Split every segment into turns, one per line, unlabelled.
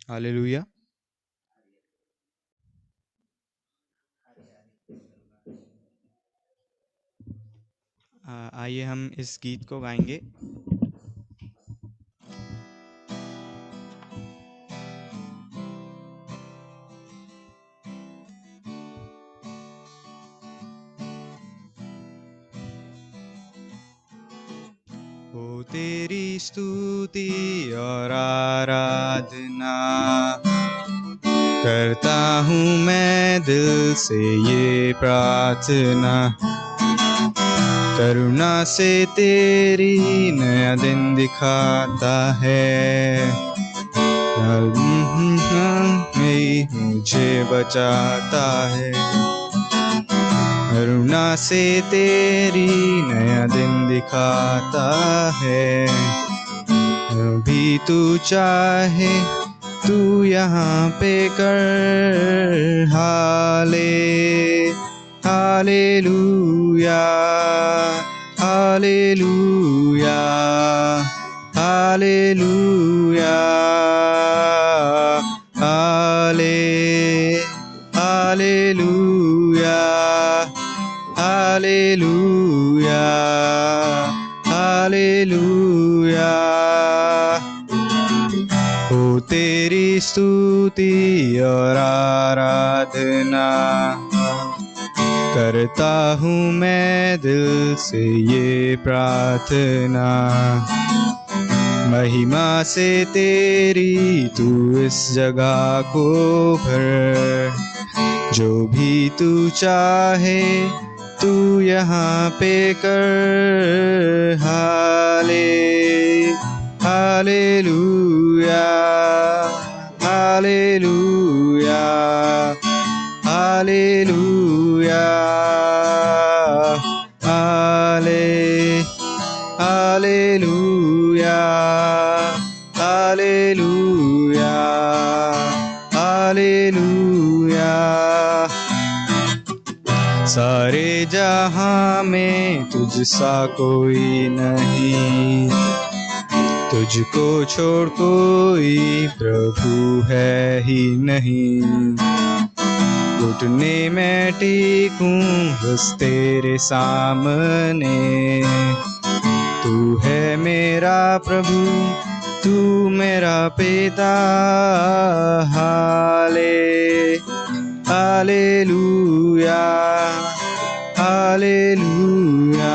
Hallelujah. आइए हम इस गीत को गाएंगे। हो तेरी स्तुति और आराधना करता हूँ मैं दिल से ये प्रार्थना, करुणा से तेरी नया दिन दिखाता है, मुझे बचाता है। करुणा से तेरी नया दिन दिखाता है। अभी तू चाहे तू यहाँ पे कर hallelujah, hallelujah, hallelujah, hallelujah, hallelujah, hallelujah. हो तेरी स्तुति और आराधना करता हूँ मैं दिल से ये प्रार्थना, महिमा से तेरी तू इस जगह को भर, जो भी तू चाहे तू यहाँ पे कर hallelujah, hallelujah, hallelujah, hallelujah, hallelujah, hallelujah. सारे जहां में तुझसा कोई नहीं, तुझको छोड़ कोई प्रभु है ही नहीं। घुटने में टेकूं बस तेरे सामने, तू है मेरा प्रभु, तू मेरा पिता। Hallelujah, hallelujah,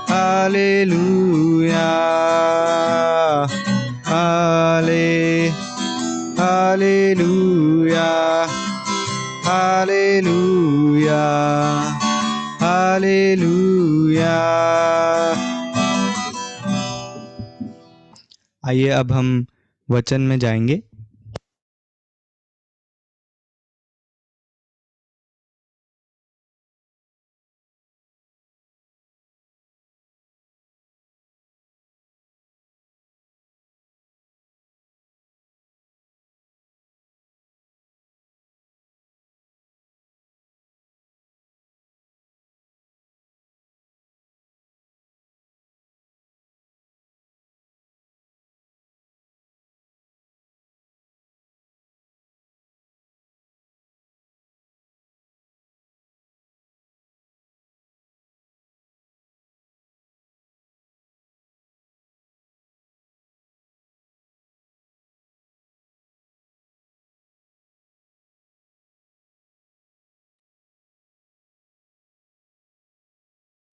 hallelujah, hallelujah, hallelujah, hallelujah. आइए अब हम वचन में जाएंगे।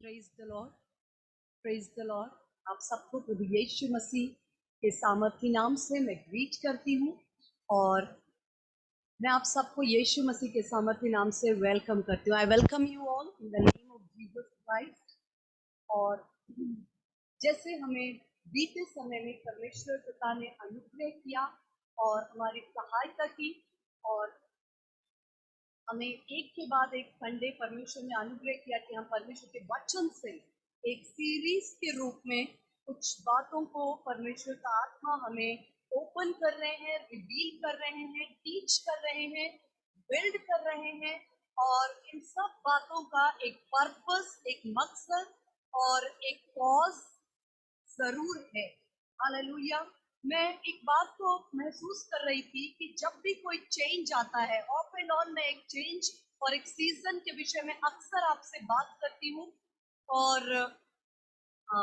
Praise the Lord, praise the Lord. आप सबको प्रभु यीशु मसीह के सामर्थी नाम से मैं ग्रीट करती हूँ और मैं आप सबको यीशु मसीह के सामर्थी नाम से वेलकम करती हूँ। I welcome you all in the name of Jesus Christ. और जैसे हमें बीते समय में परमेश्वर पिता ने अनुग्रह किया और हमारी सहायता की, और हमें एक के बाद एक संडे परमेश्वर ने अनुग्रह किया कि हम परमेश्वर के वचन से एक सीरीज के रूप में कुछ बातों को परमेश्वर का आत्मा हमें ओपन कर रहे हैं, रिवील कर रहे हैं, टीच कर रहे हैं, बिल्ड कर रहे हैं। और इन सब बातों का एक पर्पस, एक मकसद और एक कॉज जरूर है। हालेलुया। मैं एक बात को महसूस कर रही थी कि जब भी कोई चेंज आता है, ऑफ एंड ऑन मैं एक चेंज और एक सीजन के विषय में अक्सर आपसे बात करती हूँ। और अ,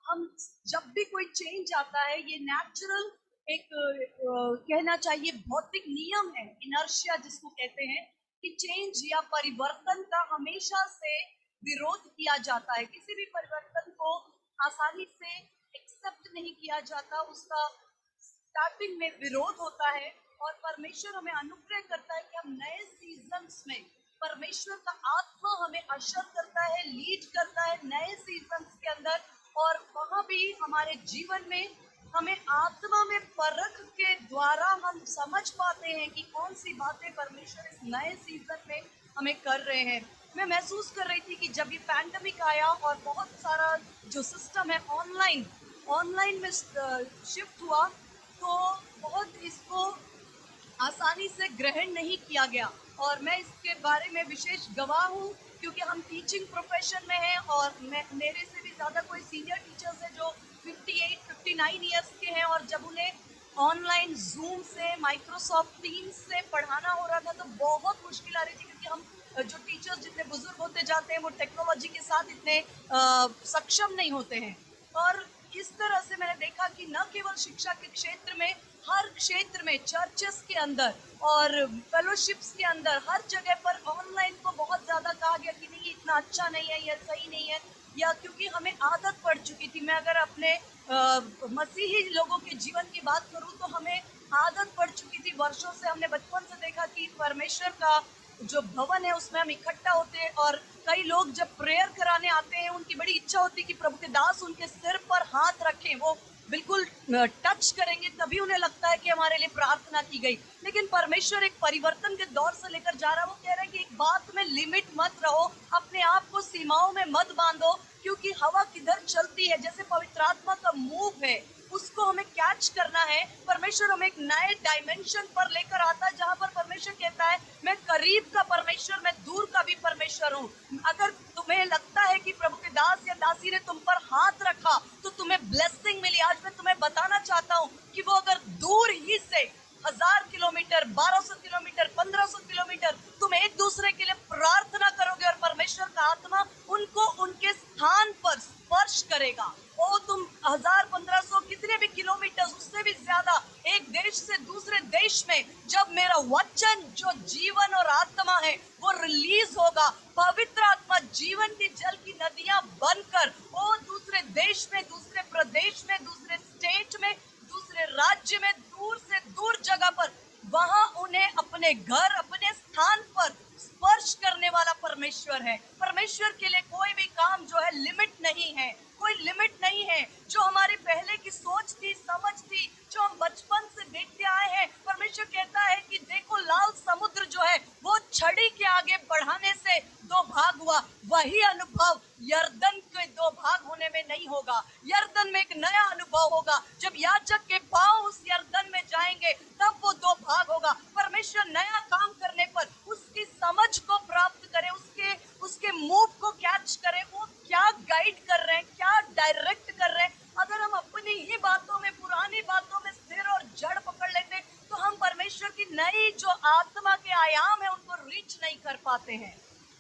हम जब भी कोई चेंज आता है, ये नेचुरल एक कहना चाहिए भौतिक नियम है, इनर्शिया जिसको कहते हैं, कि चेंज या परिवर्तन का हमेशा से विरोध किया जाता है। किसी भी परिवर्तन को आसानी से एक्सेप्ट नहीं किया जाता, उसका स्टार्टिंग में विरोध होता है। और परमेश्वर हमें अनुग्रह करता है कि हम नए सीजन्स में परमेश्वर का आत्मा हमें अशर करता है, लीड करता है नए सीजन्स के अंदर। और वहाँ भी हमारे जीवन में हमें आत्मा में परख के द्वारा हम समझ पाते हैं कि कौन सी बातें परमेश्वर इस नए सीजन में हमें कर रहे हैं। मैं महसूस कर रही थी कि जब ये पैंडमिक आया और बहुत सारा जो सिस्टम है ऑनलाइन ऑनलाइन में शिफ्ट हुआ, तो बहुत इसको आसानी से ग्रहण नहीं किया गया। और मैं इसके बारे में विशेष गवाह हूँ, क्योंकि हम टीचिंग प्रोफेशन में हैं और मैं मेरे से भी ज़्यादा कोई सीनियर टीचर्स हैं जो 58-59 ईयर्स के हैं। और जब उन्हें ऑनलाइन जूम से, माइक्रोसॉफ्ट टीम्स से पढ़ाना हो रहा था, तो बहुत मुश्किल आ रही थी, क्योंकि हम जो टीचर्स जितने बुजुर्ग होते जाते हैं, वो टेक्नोलॉजी के साथ इतने सक्षम नहीं होते हैं। और इस तरह से मैंने देखा कि न केवल शिक्षा के क्षेत्र में, हर क्षेत्र में, चर्चेस के अंदर और फेलोशिप्स के अंदर, हर जगह पर ऑनलाइन को बहुत ज़्यादा कहा गया कि नहीं, इतना अच्छा नहीं है, यह सही नहीं है। या क्योंकि हमें आदत पड़ चुकी थी। मैं अगर अपने मसीही लोगों के जीवन की बात करूं, तो हमें आदत पड़ चुकी थी वर्षों से। हमने बचपन से देखा कि परमेश्वर का जो भवन है उसमें हम इकट्ठा होते हैं, और कई लोग जब प्रेयर कराने आते हैं, उनकी बड़ी इच्छा होती है कि प्रभु के दास उनके सिर पर हाथ रखें, वो बिल्कुल टच करेंगे, तभी उन्हें लगता है कि हमारे लिए प्रार्थना की गई। लेकिन परमेश्वर एक परिवर्तन के दौर से लेकर जा रहा है। वो कह रहा है कि एक बात में लिमिट मत रहो, अपने आप को सीमाओं में मत बांधो, क्योंकि हवा किधर चलती है, जैसे पवित्र आत्मा का मूव है, उसको हमें कैच करना है। परमेश्वर हमें एक नए डायमेंशन पर लेकर आता है, जहां पर परमेश्वर कहता है, मैं करीब का परमेश्वर, मैं दूर का भी परमेश्वर हूँ। अगर तुम्हें लगता है कि प्रभु के दास या दासी ने तुम पर हाथ रखा तो तुम्हें ब्लेसिंग मिली, आज मैं तुम्हें बताना चाहता हूँ कि वो अगर दूर ही से 1000 किलोमीटर, 1200 किलोमीटर, 1500 किलोमीटर तुम एक दूसरे के लिए प्रार्थना करोगे, और परमेश्वर का आत्मा उनको उनके स्थान पर स्पर्श करेगा। ओ तुम 1000-1500 कितने भी किलोमीटर, उससे भी ज्यादा, एक देश से दूसरे देश में जब मेरा वचन जो जीवन और आत्मा है वो रिलीज होगा, पवित्र आत्मा जीवन की जल की नदियां बनकर ओ दूसरे देश में, दूसरे प्रदेश में, दूसरे स्टेट में, दूसरे राज्य में, दूर से दूर जगह पर, वहां उन्हें अपने घर, अपने स्थान पर स्पर्श करने वाला परमेश्वर है। परमेश्वर के लिए कोई भी काम जो है लिमिट नहीं है, कोई लिमिट नहीं है। जो हमारी पहले की सोच थी, समझ थी, जो हम बचपन से देखते आए हैं, परमेश्वर कहता है कि देखो लाल समुद्र जो है वो छड़ी के आगे बढ़ाने से दो भाग हुआ, वही अनुभव यर्दन के दो भाग होने में नहीं होगा। यर्दन में एक नया अनुभव होगा, जब याजक के पांव उस यर्दन में जाएंगे तब वो दो भाग होगा। परमेश्वर नया काम करने पर उसकी समझ को प्राप्त करे, उसके उसके मूव को कैच करे, वो क्या गाइड कर रहे हैं, क्या डायरेक्ट कर रहे हैं। अगर हम अपनी ही बातों में, पुरानी बातों में सिर और जड़ पकड़ लेते, तो हम परमेश्वर की नई जो आत्मा के आयाम है उनको रीच नहीं कर पाते हैं।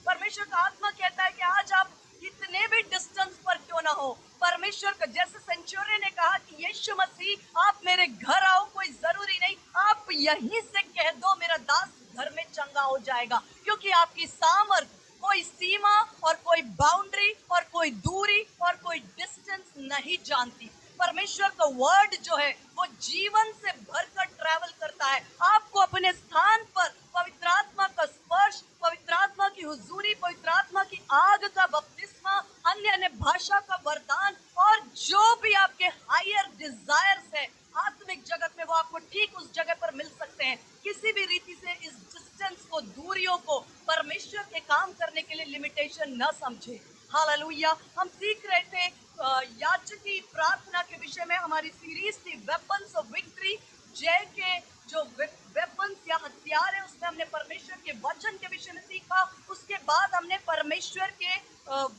परमेश्वर का आत्मा कहता है कि आज आप कितने भी डिस्टेंस पर क्यों ना हो, परमेश्वर का, जैसे सेंचुरियन ने कहा कि यीशु मसीह आप मेरे घर आओ, कोई जरूरी नहीं, आप यहीं से कह दो मेरा दास घर में चंगा हो जाएगा, क्योंकि आपकी सामर्थ कोई सीमा और कोई बाउंड्री और कोई दूरी और कोई डिस्टेंस नहीं जानती। परमेश्वर का वर्ड जो है वो जीवन से भरकर ट्रैवल करता है। आपको अपने स्थान पर पवित्र आत्मा का स्पर्श, पवित्र आत्मा की हुजूरी, पवित्र आत्मा की आग का बपतिस्मा, अन्य अन्य भाषा का वरदान, और जो भी आपके हायर डिजायर्स है आत्मिक जगत में, वो आपको ठीक उस जगह पर मिल सकते हैं। किसी भी रीति से इस डिस्टेंस को, दूरियों को परमेश्वर के काम करने के लिए लिमिटेशन न समझे। हालेलुया। हम सीख रहे थे याजकी प्रार्थना के विषय में, हमारी सीरीज थी वेपन्स ऑफ विक्ट्री, जय के जो वेपन वेपन्स या हथियार है, उसमें हमने परमेश्वर के वचन के विषय में सीखा। उसके बाद हमने परमेश्वर के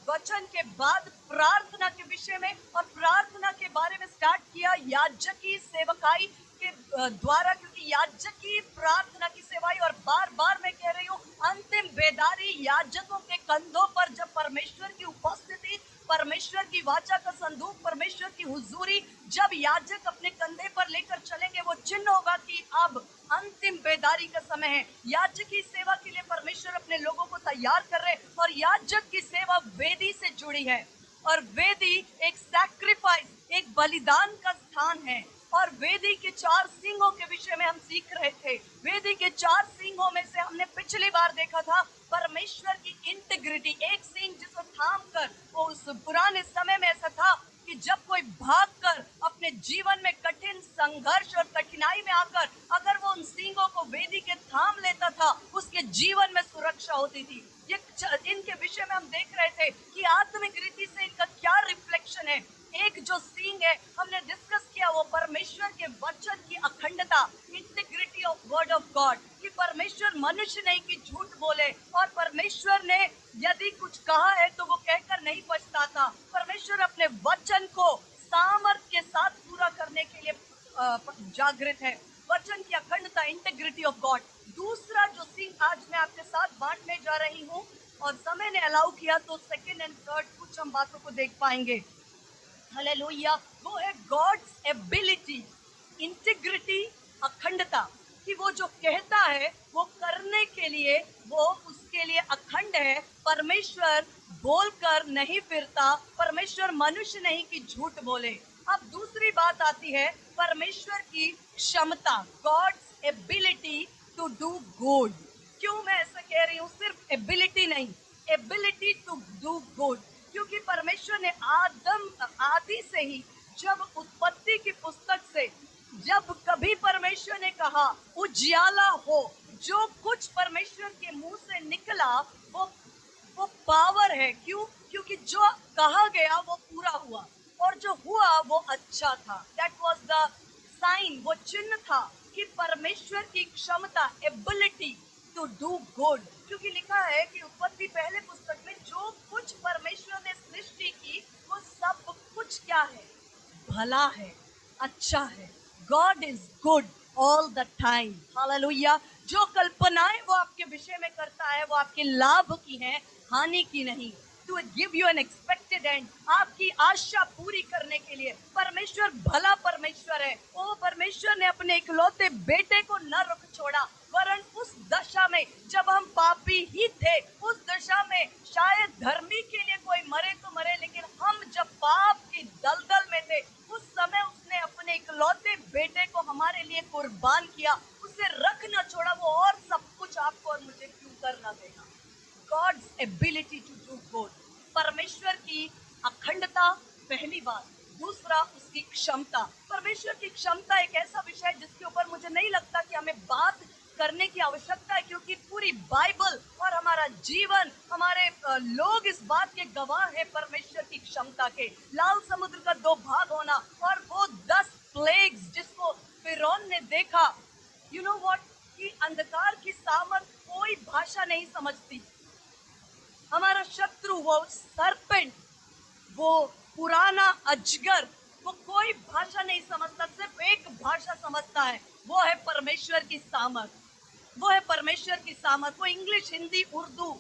वचन के बाद प्रार्थना के विषय में और प्रार्थना के बारे में स्टार्ट किया याजकी सेवकाई के द्वारा, क्योंकि याजकी प्रार्थना की सेवाई, और बार बार मैं कह रही हूँ, अंतिम बेदारी याजकों के कंधों पर जब परमेश्वर की उपस्थिति, परमेश्वर की वाचा का संदूक, परमेश्वर की हुजूरी जब याजक अपने कंधे पर लेकर चलेंगे, वो चिन्ह होगा कि अब अंतिम बेदारी का समय है। याजक की सेवा के लिए परमेश्वर अपने लोगों को तैयार कर रहे, और याजक की सेवा वेदी से जुड़ी है, और वेदी एक सैक्रिफाइस, एक बलिदान का स्थान है। और वेदी के 4 सिंहों के विषय में हम सीख रहे थे। वेदी के 4 सिंहों में से हमने पिछली बार देखा था परमेश्वर की इंटीग्रिटी। एक सिंह जिसको थाम कर, वो उस पुराने समय में ऐसा था कि जब कोई भागकर अपने जीवन में कठिन संघर्ष और कठिनाई में आकर अगर वो उन सिंहों को वेदी के थाम लेता था, उसके जीवन में सुरक्षा होती थी। ये इनके विषय में हम देख रहे थे कि आत्मिक रीति से इनका क्या रिफ्लेक्शन है। एक जो सिंह है हमने डिस्कस किया, वो परमेश्वर के वचन की अखंडता, integrity of word of God, कि परमेश्वर मनुष्य नहीं कि झूठ बोले, और परमेश्वर ने यदि कुछ कहा है तो वो कहकर नहीं पछताता। परमेश्वर अपने वचन को सामर्थ के साथ पूरा करने के लिए जागृत है। वचन की अखंडता, इंटीग्रिटी ऑफ गॉड। दूसरा जो सिंह आज मैं आपके साथ बांटने जा रही हूँ, और समय ने अलाउ किया तो सेकेंड एंड थर्ड कुछ हम बातों को देख पाएंगे। हालेलुया। वो है गॉड्स एबिलिटी, इंटीग्रिटी, अखंडता, कि वो जो कहता है वो करने के लिए वो उसके लिए अखंड है। परमेश्वर बोलकर नहीं फिरता, परमेश्वर मनुष्य नहीं कि झूठ बोले। अब दूसरी बात आती है परमेश्वर की क्षमता, God's ability to do good. क्यों मैं ऐसा कह रही हूँ? सिर्फ एबिलिटी नहीं, एबिलिटी टू डू गुड, क्योंकि परमेश्वर ने आदि से ही, जब उत्पत्ति की पुस्तक से जब कभी परमेश्वर ने कहा उजियाला हो, जो कुछ परमेश्वर के मुंह से निकला वो पावर है। क्यों? क्योंकि जो कहा गया वो पूरा हुआ, और जो हुआ वो अच्छा था। दैट वाज द साइन, वो चिन्ह था कि परमेश्वर की क्षमता, एबिलिटी टू डू गुड। क्योंकि लिखा है कि उत्पत्ति पहले पुस्तक में जो कुछ परमेश्वर ने सृष्टि की वो सब कुछ क्या है? भला है, अच्छा है। God is good all the time. Hallelujah. जो कल्पनाएं वो आपके विषय में करता है वो आपके लाभ की हैं, हानि की नहीं। To give you an expected end, आपकी आशा पूरी करने के लिए। परमेश्वर भला परमेश्वर है। वो परमेश्वर ने अपने इकलौते बेटे को न रुक छोड़ा, वरन उस दशा में जब हम पापी ही थे, उस दशा में शायद धर्मी के लिए कोई मरे तो मरे, लेकिन हम जब पाप की दलदल में थे, उस समय उसने अपने इकलौते बेटे को हमारे लिए कुर्बान किया। उसे रख न छोड़ा, वो और सब कुछ आपको और मुझे क्यों करना देगा? God's ability to do good, परमेश्वर की अखंडता, पहली बात। दूसरा, उसकी क्षमता। परमेश्वर की क्षमता एक ऐसा विषय है जिसके ऊपर मुझे नहीं लगता कि हमें बात करने की आवश्यकता है, क्योंकि पूरी बाइबल और हमारा जीवन, हमारे लोग इस बात के गवाह है परमेश्वर की क्षमता के। लाल समुद्र का 2 भाग होना और वो 10 प्लेग्स जिसको फिरौन ने देखा, यू नो व्हाट, कि अंधकार की सामर्थ कोई भाषा नहीं समझती। हमारा शत्रु, वो सरपेंट, वो पुराना अजगर, वो कोई भाषा नहीं समझता, सिर्फ एक भाषा समझता है, वो है परमेश्वर की सामर्थ। वो है परमेश्वर की सामर्थ। वो इंग्लिश, हिंदी, उर्दू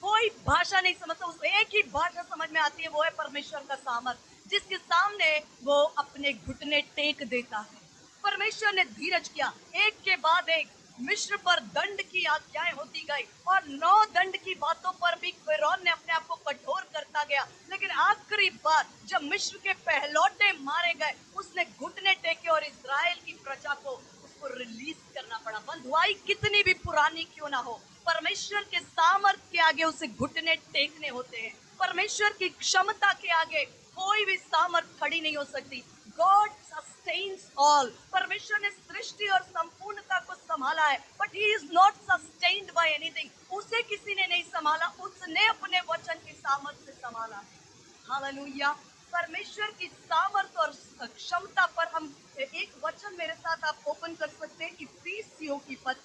कोई भाषा नहीं समझता, उस एक ही भाषा समझ में आती है, वो है परमेश्वर का सामर्थ, जिसके सामने वो अपने घुटने टेक देता है। परमेश्वर ने धीरज किया, एक के बाद एक मिस्र पर दंड की आज्ञाएं होती गई, और 9 दंड की बातों पर भी फिरौन ने अपने आप को कठोर करता गया। लेकिन आखिरी बात, जब मिस्र के पहलौटे मारे गए, उसने घुटने टेके और इस्राएल की प्रजा को उसको रिलीज करना पड़ा। बंधुआई कितनी भी पुरानी क्यों ना हो, परमेश्वर के सामर्थ्य के आगे उसे घुटने टेकने होते हैं। परमेश्वर की क्षमता के आगे कोई भी सामर्थ्य खड़ी नहीं हो सकती। God sustains all. परमेश्वर ने सृष्टि और संपूर्णता को संभाला है, but he is not sustained by anything. उसे किसी ने नहीं संभाला, उसने अपने वचन की सामर्थ्य से संभाला है। हालेलुया। परमेश्वर की सामर्थ्य और क्षमता पर हम एक वचन मेरे साथ आप ओपन कर सकते हैं, इफिसियों की पत्री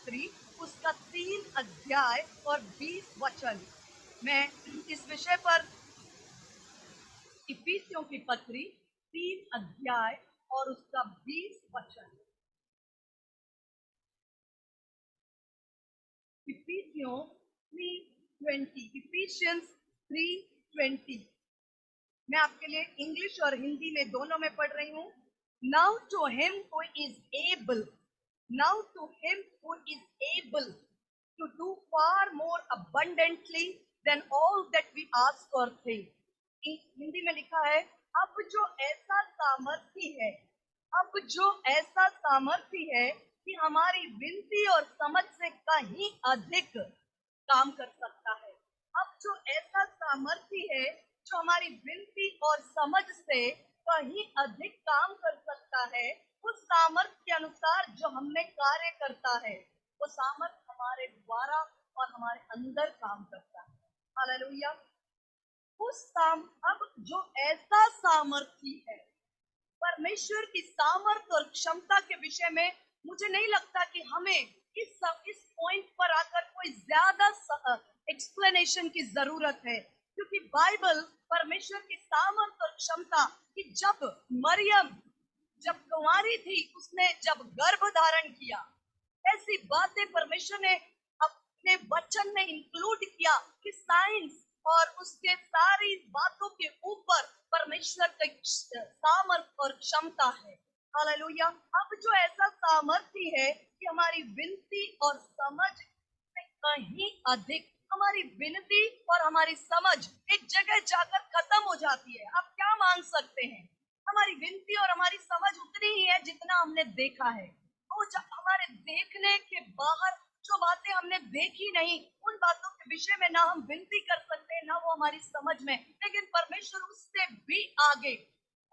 अध्याय और 20 वचन। मैं इस विषय पर इफिसियों की पत्री 3 अध्याय और उसका 20 वचन। इफिसियों 3:20, इफिशियंस 3:20। मैं आपके लिए इंग्लिश और हिंदी में दोनों में पढ़ रही हूँ। Now to him who is able, now to him who is able to do far more abundantly than all that we ask और थिंक। हिंदी में लिखा है, अब जो ऐसा सामर्थी है, अब जो ऐसा सामर्थी है कि हमारी विनती और समझ से कहीं अधिक काम कर सकता है। अब जो ऐसा सामर्थी है जो हमारी विनती और समझ से कहीं अधिक काम कर सकता है, उस सामर्थ के अनुसार जो हम में कार्य करता है, वो सामर्थ हमारे द्वारा और हमारे अंदर काम करता है। हालेलुया। अब जो ऐसा सामर्थी है, परमेश्वर की सामर्थ और क्षमता के विषय में मुझे नहीं लगता कि हमें इस पॉइंट पर आकर कोई ज्यादा एक्सप्लेनेशन की जरूरत है, क्योंकि बाइबल परमेश्वर की सामर्थ और क्षमता कि जब मरियम जब कुंवारी थी, उसने जब गर्भ धारण किया, ऐसी बातें परमेश्वर ने अपने वचन में इंक्लूड किया कि साइंस और उसके सारी बातों के ऊपर परमेश्वर की सामर्थ और क्षमता है। हालेलुया। अब जो ऐसा सामर्थी है कि हमारी विनती और समझ से कहीं अधिक, हमारी विनती और हमारी समझ एक जगह जाकर खत्म हो जाती है। आप क्या मान सकते हैं, हमारी विनती और हमारी समझ उतनी ही है जितना हमने देखा है। वो जब हमारे देखने के बाहर जो बातें हमने देखी नहीं, उन बातों के विषय में ना हम विनती कर सकते हैं, ना वो हमारी समझ में। लेकिन परमेश्वर उससे भी आगे,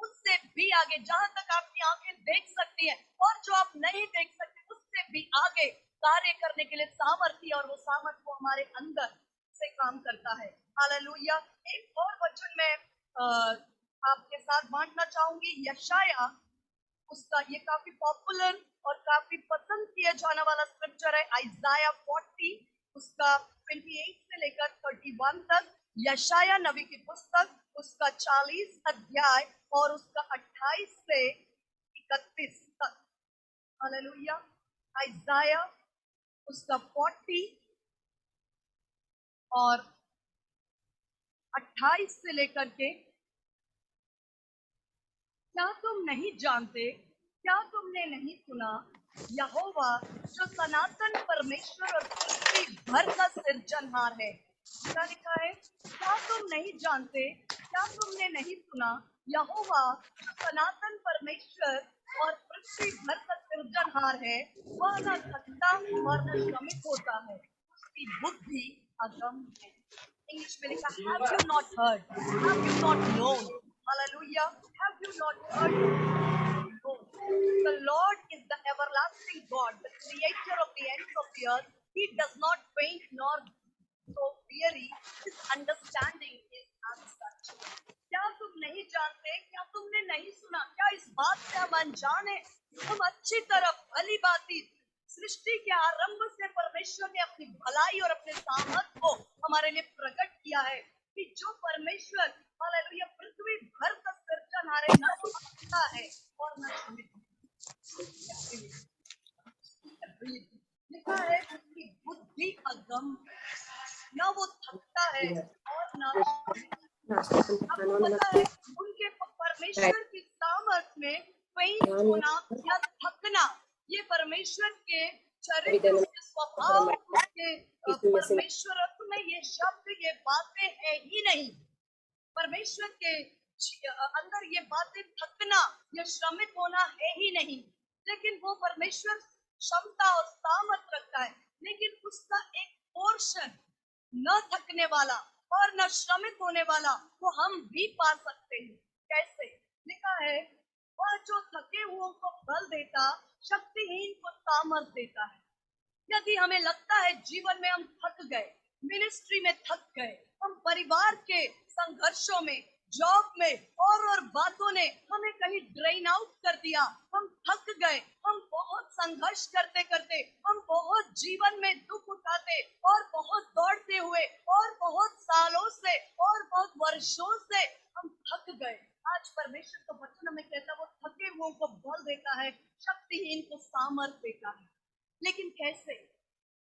उससे भी आगे, जहां तक आपकी आंखें देख सकती है और जो आप नहीं देख सकते, उससे भी आगे कार्य करने के लिए सामर्थ्य, और वो सामर्थ्य वो हमारे अंदर से काम करता है। हालेलुया। एक और वचन में आपके साथ बांटना चाहूंगी। यशाया, उसका ये काफी पॉपुलर और काफी पसंद किया जाने वाला स्क्रिप्चर है। आइजाया 40, उसका 28 से लेकर 31 तक। यशाया नबी की पुस्तक, उसका 40 अध्याय और उसका 28 से 31 तक। हालेलुया। आइजाया उसका 40 और 28 से लेकर के, क्या तुम नहीं जानते, क्या तुमने नहीं सुना, यहोवा जो सनातन परमेश्वर और पृथ्वी भर का सृजनहार है। क्या लिखा है, क्या तुम नहीं जानते, क्या तुमने नहीं सुना, यहोवा जो सनातन परमेश्वर और पृथ्वी भर का सृजनहार है, वह न थकता और न श्रमित होता है, उसकी बुद्धि अगम है। इंग्लिश में लिखा, have you not heard, have you not known, hallelujah, have you not heard, no. The Lord is the everlasting God, the creator of the ends of the earth. He does not faint nor grow weary. His understanding is unsearchable. क्या तुम नहीं जानते, क्या तुमने नहीं सुना, क्या इस बात से हम अनजाने? हम अच्छी तरह भली भांति सृष्टि के आरंभ से परमेश्वर ने अपनी भलाई और अपने सामर्थ को हमारे लिए प्रकट किया है कि जो परमेश्वर, हालेलुया, पृथ्वी भर का सृजनहार है, ना वो थकता है और ना श्रमित। लिखा है उसकी बुद्धि अगम, ना वो थकता है और ना श्रमित। आपको पता है उनके परमेश्वर की सामर्थ में फेंट होना या थकना, ये परमेश्वर के चरित्र, उसके स्वभाव, उसके परमेश्वरत्व में ये शब्द, ये बातें है ही नहीं। परमेश्वर के अंदर ये बातें थकना या श्रमित होना है ही नहीं। लेकिन वो परमेश्वर क्षमता और सामर्थ रखता है, लेकिन उसका एक पोर्शन न थकने वाला और न श्रमित होने वाला वो हम भी पा सकते हैं। कैसे? लिखा है, वह जो थके हुओं को बल देता, शक्तिहीन को सामर्थ देता है। यदि हमें लगता है जीवन में हम थक गए, मिनिस्ट्री में थक गए, हम परिवार के संघर्षों में जॉब में और बातों ने हमें कहीं ड्रेन आउट कर दिया, हम थक गए, हम बहुत संघर्ष करते करते, हम बहुत जीवन में दुख उठाते और बहुत दौड़ते हुए और बहुत सालों से और बहुत वर्षों से हम थक गए। आज परमेश्वर का वचन हमें कहता है वो थके हुओं को बल देता है, शक्तिहीन को सामर्थ देता है। लेकिन कैसे?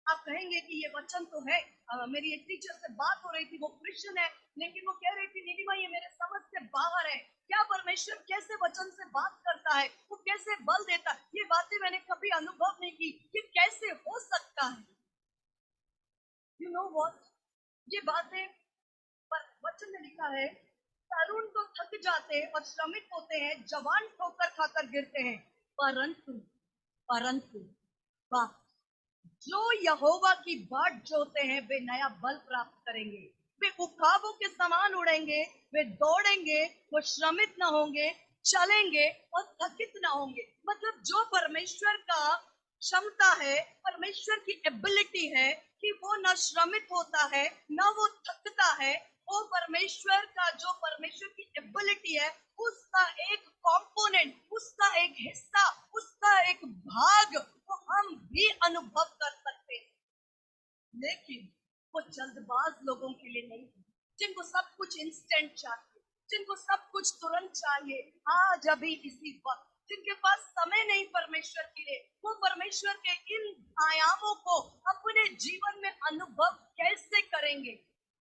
आप कहेंगे कि ये वचन तो है, मेरी एक टीचर से बात हो रही थी, वो क्रिश्चियन है, लेकिन वो कह रही थी निधिमा ये मेरे समझ से बाहर है। क्या परमेश्वर कैसे वचन से बात करता है, वो कैसे बल देता है, ये बातें मैंने कभी अनुभव नहीं की, ये कैसे हो सकता है? यू नो व्हाट, ये बातें पर वचन में लिखा है, तरुण तो थक जाते हैं और श्रमिक होते हैं, जवान ठोकर खाकर गिरते हैं, परंतु परंतु वाह, जो यहोवा की बाट जोते हैं वे नया बल प्राप्त करेंगे, वे उकाबों के समान उड़ेंगे, वे दौड़ेंगे, वो श्रमित न होंगे, चलेंगे और थकित न होंगे। मतलब जो परमेश्वर का क्षमता है, परमेश्वर की एबिलिटी है कि वो न श्रमित होता है न वो थकता है, वो परमेश्वर का जो परमेश्वर की एबिलिटी है, उसका एक कंपोनेंट, उसका एक हिस्सा, उसका एक भाग वो हम भी अनुभव कर सकते हैं। लेकिन वो जल्दबाज लोगों के लिए नहीं है, जिनको सब कुछ इंस्टेंट चाहिए, जिनको सब कुछ तुरंत चाहिए, आज अभी इसी वक्त, जिनके पास समय नहीं परमेश्वर के लिए, वो परमेश्वर के इन आयामों को अपने जीवन में अनुभव कैसे करेंगे?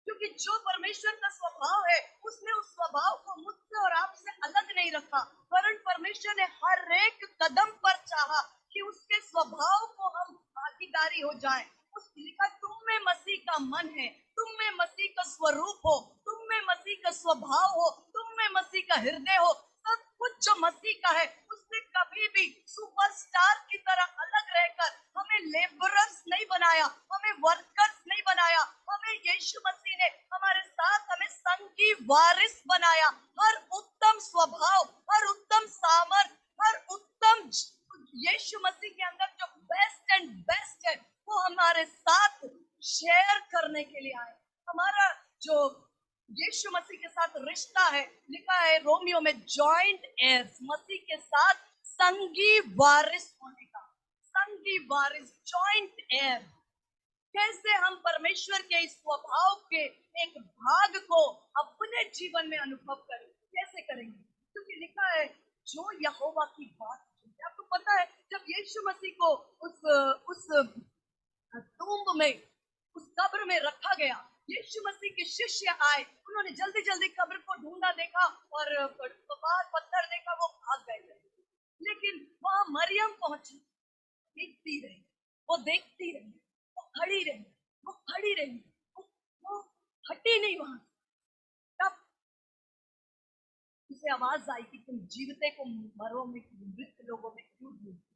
क्योंकि जो परमेश्वर का स्वभाव है, उसने उस स्वभाव को मुझसे और आपसे अलग नहीं रखा, वरन परमेश्वर ने हर एक कदम पर चाहा कि उसके स्वभाव को हम भागीदारी हो जाएं। उसने लिखा तुम में मसीह का मन है, तुम में मसीह का स्वरूप हो, तुम में मसीह का स्वभाव हो, तुम में मसीह का हृदय हो, सब कुछ जो मसीह का है। उसने कभी भी सुपरस्टार की तरह अलग रहकर हमें लेबरर्स नहीं बनाया, हमें वर्कर्स नहीं बनाया, हमें यीशु मसीह ने हमारे साथ हमें संग की वारिस बनाया। हर उत्तम स्वभाव, हर उत्तम सामर्थ, हर उत्तम यीशु मसीह के अंदर जो बेस्ट एंड बेस्ट है, वो हमारे साथ शेयर करने के लिए आए। हमारा जो यीशु मसीह के साथ रिश्ता है, लिखा है रोमियो में जॉइंट एयर्स, मसीह के साथ संगी वारिस होने का, संगी वारिस, जॉइंट एयर। कैसे हम परमेश्वर के इस स्वभाव के एक भाग को अपने जीवन में अनुभव करें? कैसे करेंगे? क्योंकि लिखा है जो यहोवा की बात सुनते। आपको पता है जब यीशु मसीह को उस टूम्ब में, उस कब्र में रखा गया, यीशु मसीह के शिष्य आए, उन्होंने जल्दी जल्दी कब्र को ढूंढा, देखा और बाहर पत्थर देखा, वो भाग गए। लेकिन वहां मरियम पहुंची, देखती रही, वो देखती रही, वो खड़ी रही, वो खड़ी रही, वो हटी नहीं वहां से। तब उसे आवाज आई कि तुम जीवते को मरो में, मृत लोगों में क्यों ढूंढते?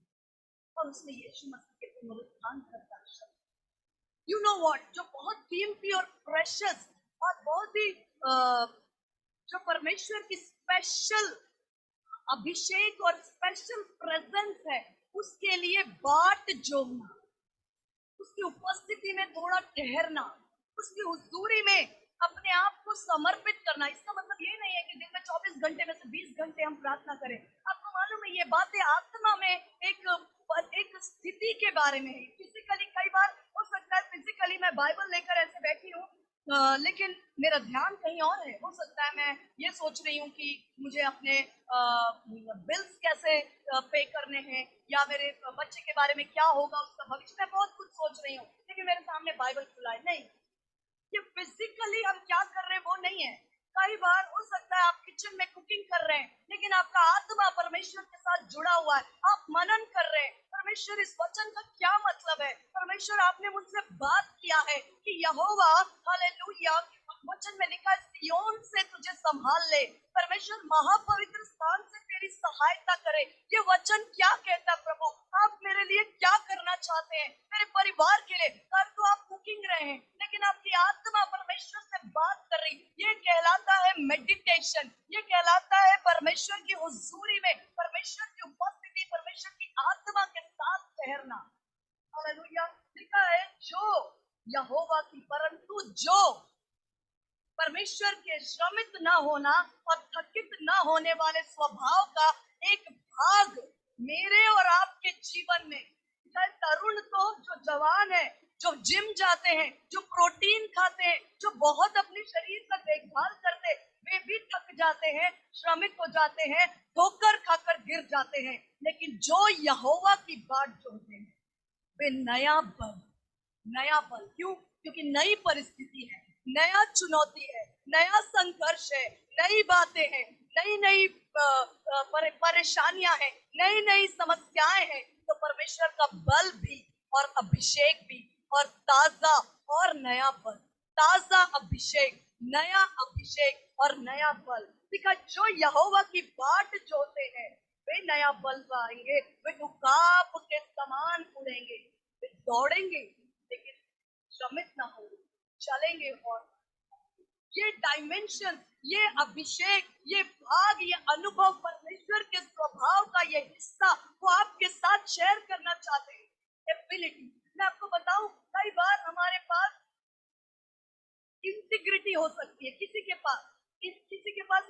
और उसने यीशु मसीह के पुनरुत्थान करता शब्द, यू नो व्हाट, जो बहुत कीमती और प्रेशियस और बहुत ही जो परमेश्वर की स्पेशल अभिषेक और स्पेशल प्रेजेंस है, उसके लिए बाट जोड़ना, उसकी उपस्थिति में थोड़ा ठहरना, उसकी हुजूरी में अपने आप को समर्पित करना। इसका मतलब ये नहीं है कि दिन में 24 घंटे में से 20 घंटे हम प्रार्थना करें। आपको मालूम है ये बातें आत्मा में एक स्थिति के बारे में है। फिजिकली कई बार हो सकता है, फिजिकली मैं बाइबल लेकर ऐसे बैठी हूँ, लेकिन मेरा ध्यान कहीं और है। हो सकता है मैं ये सोच रही हूँ कि मुझे अपने बिल्स कैसे पे करने हैं, या मेरे बच्चे के बारे में क्या होगा, उसका भविष्य, मैं बहुत कुछ सोच रही हूँ, लेकिन मेरे सामने बाइबल खुला है। नहीं, ये फिजिकली हम क्या कर रहे हैं वो नहीं है। कई बार हो सकता है आप किचन में कुकिंग कर रहे हैं, लेकिन आपका आत्मा परमेश्वर के साथ जुड़ा हुआ है, आप मनन कर रहे हैं, परमेश्वर इस वचन का क्या मतलब है, परमेश्वर आपने मुझसे बात किया है कि यहोवा, हालेलुया, वचन में लिखा है सिय्योन से तुझे संभाल ले, परमेश्वर महापवित्र स्थान से तेरी सहायता करे। ये वचन क्या कहता है प्रभु? आप मेरे लिए क्या करना चाहते हैं, मेरे परिवार के लिए? कल तो आप कुकिंग रहे हैं, लेकिन आपकी आत्मा परमेश्वर से बात कर रही, ये कहलाता है मेडिटेशन, ये कहलाता है परमेश्वर की हुजूरी में, परमेश्वर की उपस्थिति, परमेश्वर की आत्मा के साथ ठहरना। हालेलुया। लिखा है जो यहोवा की, परंतु जो परमेश्वर के श्रमित न होना और थकित न होने वाले स्वभाव का एक भाग मेरे और आपके जीवन में, चाहे तरुण तो जो जवान है, जो जिम जाते हैं, जो प्रोटीन खाते हैं, जो बहुत अपने शरीर का देखभाल करते हैं, वे भी थक जाते हैं, श्रमित हो जाते हैं, ठोकर खाकर गिर जाते हैं। लेकिन जो यहोवा की बाट जोहते हैं वे नया बल, क्यों? क्योंकि नई परिस्थिति है, नया चुनौती है, नया संघर्ष है, नई बातें हैं, नई नई परेशानियां हैं, नई नई समस्याएं हैं। तो परमेश्वर का बल भी और अभिषेक भी और ताजा और नया बल, ताजा अभिषेक, नया अभिषेक और नया बल। बिकॉज जो यहोवा की बाट जोते हैं वे नया बल पाएंगे, वे उकाब के समान उड़ेंगे, वे दौड़ेंगे लेकिन श्रमित ना होंगे, चलेंगे। और ये डायमेंशन, ये अभिषेक, ये भाग, ये अनुभव, परमेश्वर के स्वभाव का ये हिस्सा वो आपके साथ शेयर करना चाहते हैं। एबिलिटी, मैं आपको बताऊं, कई बार हमारे पास इंटीग्रिटी हो सकती है, किसी के पास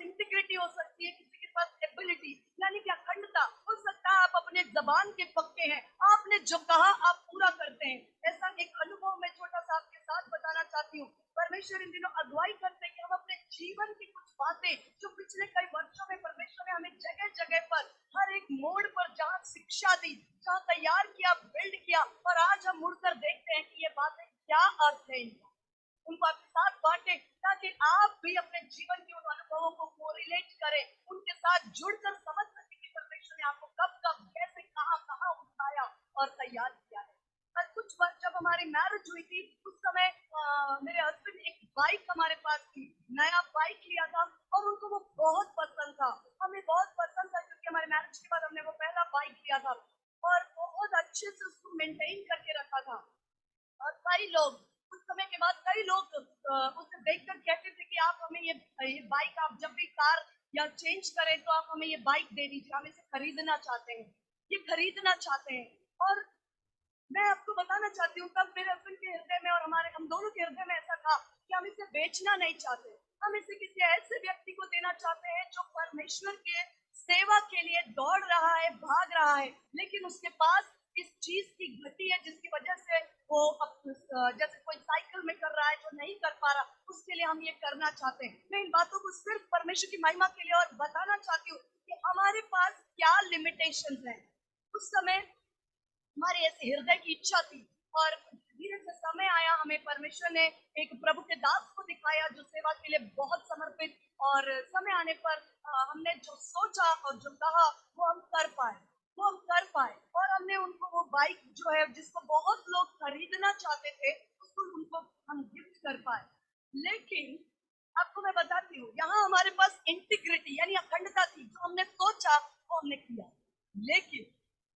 इंटीग्रिटी हो सकती है, किसी के पास एबिलिटी यानी कि अखंडता हो सकता है। आप अपने जबान के पक्के हैं, आपने जो कहा आप पूरा करते हैं। ऐसा एक अनुभव मैं छोटा सा आपके साथ बताना चाहती हूँ। परमेश्वर इन दिनों अगुवाई करते हैं कि हम अपने जीवन की कुछ बातें जो पिछले कई वर्षों में परमेश्वर ने हमें जगह जगह पर, हर एक मोड़ पर जहाँ शिक्षा दी, जहाँ तैयार किया, बिल्ड किया, और आज हम मुड़कर देखते हैं कि ये बातें क्या अर्थ है इनका, उनको आपके साथ बांटे ताकि आप भी अपने जीवन के उन अनुभवों को कोरिलेट करें, उनके साथ जुड़कर समझ सकें कि परमेश्वर ने आपको कब कब कैसे कहाँ कहाँ उठाया और तैयार किया है। और कुछ बार जब हमारी मैरिज हुई थी उस समय मेरे हस्बैंड ने एक बाइक हमारे पास थी, नया बाइक लिया था और उनको वो बहुत पसंद था, हमें बहुत पसंद था, क्योंकि हमारे मैरिज के बाद हमने वो पहला बाइक लिया था और बहुत अच्छे से उसको मेंटेन करके रखा था। और कई लोग उस समय के बाद उसे देखकर कहते थे कि आप हमें ये बाइक, आप जब भी कार या चेंज करें तो आप हमें ये बाइक दे दीजिए, हम इसे खरीदना चाहते हैं, ये खरीदना चाहते हैं। और मैं आपको बताना चाहती हूँ तब मेरे हस्बैंड के हृदय में और हम दोनों के हृदय में ऐसा था कि हम इसे बेचना नहीं चाहते, हम इसे किसी ऐसे व्यक्ति को देना चाहते हैं जो परमेश्वर के सेवा के लिए दौड़ रहा है, भाग रहा है, लेकिन उसके पास इस चीज की घटी है जिसकी वजह से वो जैसे कोई साइकिल में कर रहा है जो नहीं कर पा रहा, उसके लिए हम ये करना चाहते हैं। मैं इन बातों को सिर्फ परमेश्वर की महिमा के लिए और बताना चाहती हूँ कि हमारे पास क्या लिमिटेशंस हैं। उस समय हमारी ऐसी हृदय की इच्छा थी और धीरे से समय आया, हमें परमेश्वर ने एक प्रभु के दास को दिखाया जो सेवा के लिए बहुत समर्पित, और समय आने पर हमने जो सोचा और जो कहा वो हम कर पाए और हमने उनको वो बाइक जो है जिसको बहुत लोग खरीदना चाहते थे उसको उनको हम गिफ्ट कर पाए। लेकिन आपको मैं बताती हूँ, यहाँ हमारे पास इंटीग्रिटी यानी अखंडता थी, जो हमने सोचा वो हमने किया। लेकिन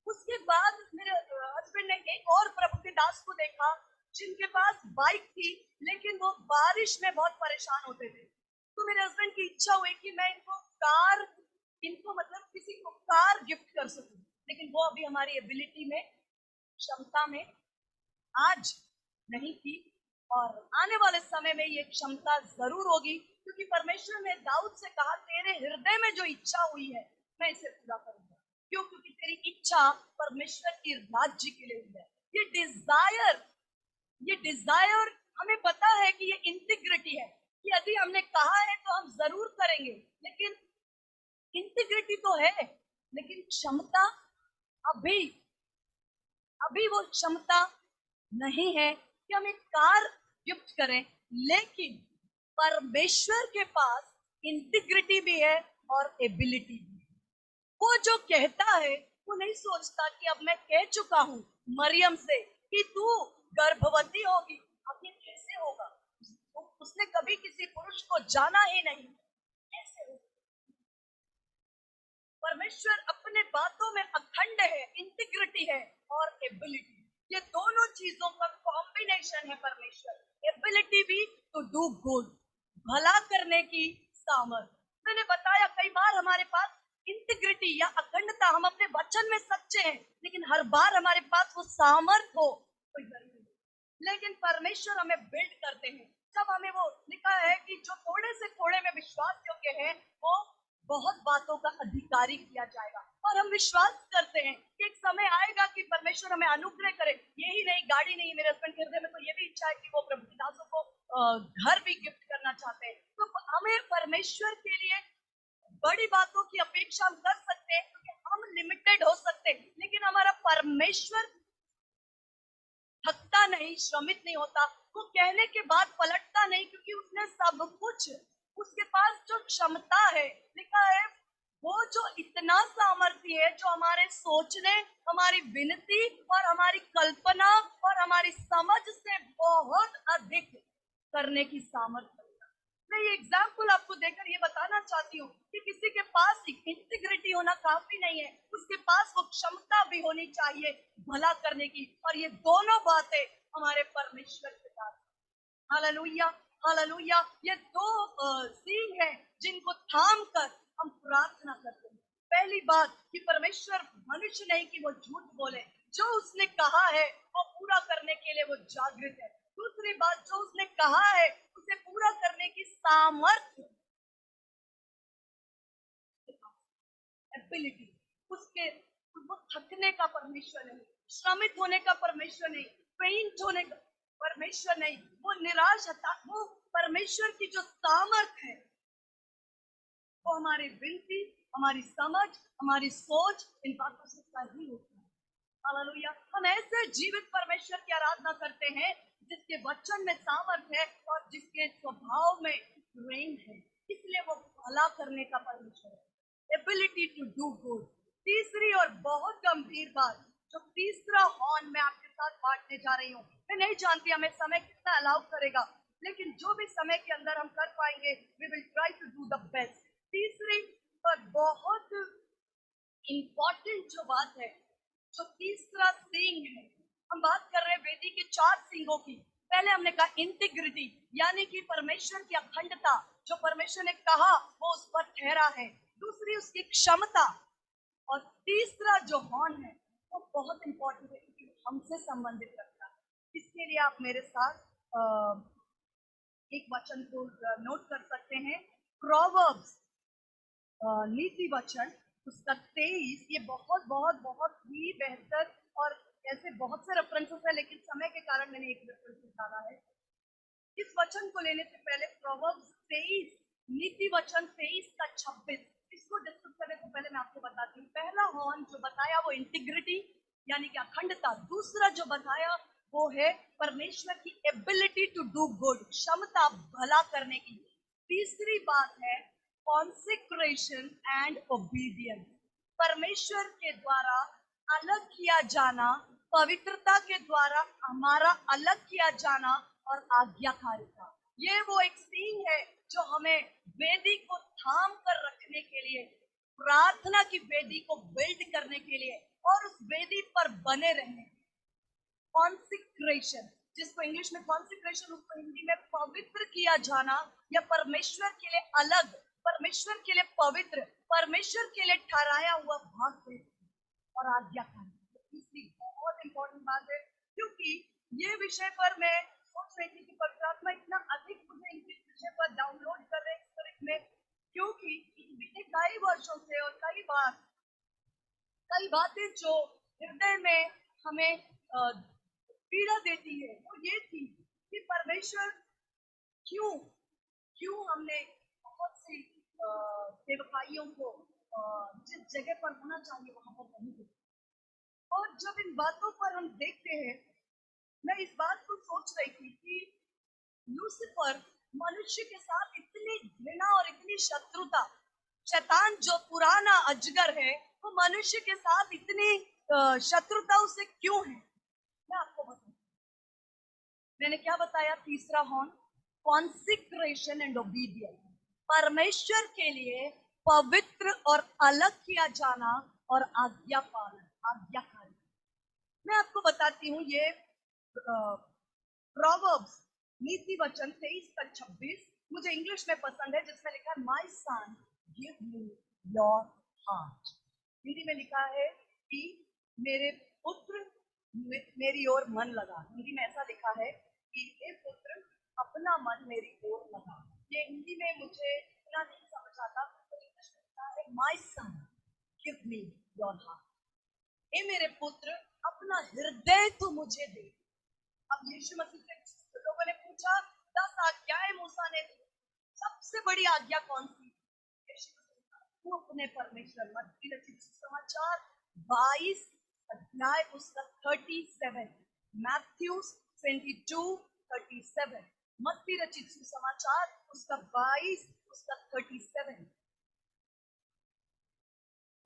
उसके बाद मेरे हस्बैंड ने एक और प्रभु के दास को देखा जिनके पास बाइक थी लेकिन वो बारिश में बहुत परेशान होते थे। तो मेरे हस्बैंड की इच्छा हुई कि मैं इनको मतलब किसी को कार गिफ्ट कर सकूं, लेकिन वो अभी हमारी एबिलिटी में, क्षमता में आज नहीं थी, और आने वाले समय में ये क्षमता जरूर होगी, क्योंकि परमेश्वर ने दाऊद से कहा तेरे हृदय में जो इच्छा हुई है मैं इसे पूरा करूंगा। क्यों? क्योंकि तेरी इच्छा परमेश्वर की राज्य के लिए हुई है। ये डिजायर हमें पता है कि ये इंटीग्रिटी है कि यदि हमने कहा है तो हम जरूर करेंगे, लेकिन इंटीग्रिटी तो है, लेकिन क्षमता अभी अभी वो क्षमता नहीं है कि हम एक कार गिफ्ट करें। लेकिन परमेश्वर के पास इंटीग्रिटी भी है और एबिलिटी भी है। वो जो कहता है वो नहीं सोचता कि अब मैं कह चुका हूं मरियम से कि तू गर्भवती होगी, अब ये कैसे होगा, उसने कभी किसी पुरुष को जाना ही नहीं, कैसे होगा। परमेश्वर अपने बातों में अखंड है, इंटीग्रिटी है और एबिलिटी, ये दोनों चीजों का कॉम्बिनेशन है परमेश्वर। एबिलिटी भी टू डू गुड, भला करने की सामर्थ। मैंने बताया कई बार हमारे पास इंटीग्रिटी या अखंडता, हम अपने वचन में सच्चे हैं लेकिन हर बार हमारे पास वो सामर्थ हो कोई जरूरी नहीं। लेकिन परमेश्वर हमें बिल्ड करते हैं, जब हमें वो लिखा है कि जो थोड़े से थोड़े में विश्वास योग्य है वो बहुत बातों का अधिकारी किया जाएगा। और हम विश्वास करते हैं कि एक समय आएगा कि परमेश्वर हमें अनुग्रह करे। यही नहीं, गाड़ी नहीं, मेरे हस्बैंड के हृदय में तो ये भी इच्छा है कि वो प्रभु के दासों को घर भी गिफ्ट करना चाहते हैं। तो हमें परमेश्वर के लिए बड़ी बातों की अपेक्षा हम कर सकते हैं, क्योंकि हम लिमिटेड हो सकते हैं, लेकिन हमारा परमेश्वर थकता नहीं, श्रमित नहीं होता। वो कहने के बाद पलटता नहीं, क्योंकि उसने सब कुछ, उसके पास जो क्षमता है, लिखा है वो जो इतना सामर्थ्य है जो हमारे सोचने, हमारी विनती और हमारी कल्पना और हमारी समझ से बहुत अधिक करने की सामर्थ्य। मैं ये एग्जाम्पल आपको देकर ये बताना चाहती हूँ कि किसी के पास इंटीग्रिटी होना काफी नहीं है, उसके पास वो क्षमता भी होनी चाहिए भला करने की। और ये दोनों बातें हमारे परमेश्वर के पास। Hallelujah, hallelujah. ये दो सींग हैं जिनको थाम कर हम प्रार्थना करते हैं। पहली बात कि परमेश्वर मनुष्य नहीं कि वो झूठ बोले, जो उसने कहा है वो पूरा करने के लिए वो जागृत है। दूसरी बात, जो उसने कहा है उसे पूरा करने की सामर्थ्य, एबिलिटी, उसके, वो थकने का परमेश्वर नहीं, श्रमित होने का परमेश्वर नहीं, पेंट होने का परमेश्वर नहीं, वो निराश हता, वो परमेश्वर की जो सामर्थ है वो हमारी विनती, हमारी समझ, हमारी सोच, इन बातों से सही होती है। हालेलुया। हम ऐसे जीवित परमेश्वर की आराधना करते हैं जिसके वचन में सामर्थ है और जिसके स्वभाव में प्रेम है, इसलिए वो भला करने का परमेश्वर है, एबिलिटी टू डू गुड। तीसरी और बहुत गंभीर बात, जो तीसरा हॉर्न मैं आपके साथ बांटने जा रही हूँ, मैं नहीं जानती हमें समय कितना अलाउ करेगा, लेकिन जो भी समय के अंदर हम कर पाएंगे, we will try to do the best. तीसरी और बहुत इंपॉर्टेंट जो बात है, जो तीसरा सींग है, हम बात कर रहे हैं वेदी के 4 सींगों की। पहले हमने कहा इंटीग्रिटी, यानी कि परमेश्वर की अखंडता, जो परमेश्वर ने कहा वो उस पर ठहरा है। दूसरी उसकी क्षमता, और तीसरा जो हॉर्न है वो बहुत इंपॉर्टेंट है क्योंकि हमसे संबंधित रखता है। इसके लिए आप मेरे साथ एक वचन को नोट कर सकते हैं, प्रोवर्ब्स, नीति वचन, उसका 23। ये बहुत बहुत बहुत ही बेहतर, और ऐसे बहुत से रेफरेंसेस है, लेकिन समय के कारण मैंने एक रेफरेंस निकाला है। इस वचन को लेने से पहले प्रोवर्ब्स 23, नीति वचन 23 का 26, इसको डिस्कस करने से पहले मैं आपको बताती हूँ। पहला हॉर्न जो बताया वो इंटीग्रिटी यानी कि अखंडता। दूसरा जो बताया वो है परमेश्वर की एबिलिटी टू डू गुड, क्षमता भला करने की। तीसरी बात है कॉन्सेक्रेशन एंड ओबीडियंस, परमेश्वर के द्वारा अलग किया जाना, पवित्रता के द्वारा हमारा अलग किया जाना और आज्ञाकारिता। ये वो एक सीन है जो हमें वेदी को थाम कर रखने के लिए, प्रार्थना की वेदी को बिल्ड करने के लिए और उस वेदी पर बने रहने। कॉन्सिक्रेशन, जिसको इंग्लिश में कॉन्सिक्रेशन, उसको हिंदी में पवित्र किया जाना, या परमेश्वर के लिए अलग, परमेश्वर के लिए पवित्र, परमेश्वर के लिए ठहराया हुआ भाग और आज्ञाकारी। तीसरी बहुत इंपॉर्टेंट बात है, क्योंकि ये विषय पर मैं सोच रही थी कि पवित्र आत्मा इतना अधिक मुझे इस विषय पर डाउनलोड कर रहे हैं स्पिरिट में, क्योंकि बीते कई वर्षों से और कई बातें जो हृदय में हमें पीड़ा देती है वो ये थी कि परमेश्वर क्यों क्यों हमने बहुत सी सेवकाइयों को जिस जगह पर होना चाहिए वहां पर नहीं दिया। और जब इन बातों पर हम देखते हैं, मैं इस बात को सोच रही थी कि लूसीफर मनुष्य के साथ इतनी घृणा और इतनी शत्रुता, शैतान जो पुराना अजगर है वो मनुष्य के साथ इतनी शत्रुता उसे क्यों है, मैं आपको बताऊं। मैंने क्या बताया? तीसरा हॉर्न कॉन्सिक्रेशन एंड ओबीडियंस, परमेश्वर के लिए पवित्र और अलग किया जाना और आज्ञा पालन, आज्ञाकारी। मैं आपको बताती हूँ, ये प्रोवर्ब्स नीति वचन 23 का 26 मुझे इंग्लिश में पसंद है, जिसमें लिखा है my son give me your heart. Hindi में लिखा है कि मेरे पुत्र मेरी ओर मन लगा। हिंदी में ऐसा लिखा है कि हे पुत्र अपना मन मेरी ओर लगा। ये हिंदी में मुझे इतना नहीं समझ आता, तो इंग्लिश में लिखा है my son give me your heart. हे मेरे पुत्र, अपना हृदय तो मुझे दे। अब यीशु मसीह से लोगों ने पूछा 10 आज्ञाएं मूसा ने दी, सबसे बड़ी आज्ञा कौन सी? यीशु मसीह ने कहा, तू अपने परमेश्वर। मत्ती रचित सुसमाचार 22 अध्याय उसका 37, मैथ्यू 22:37, मत्ती रचित सुसमाचार उसका 22 उसका 37।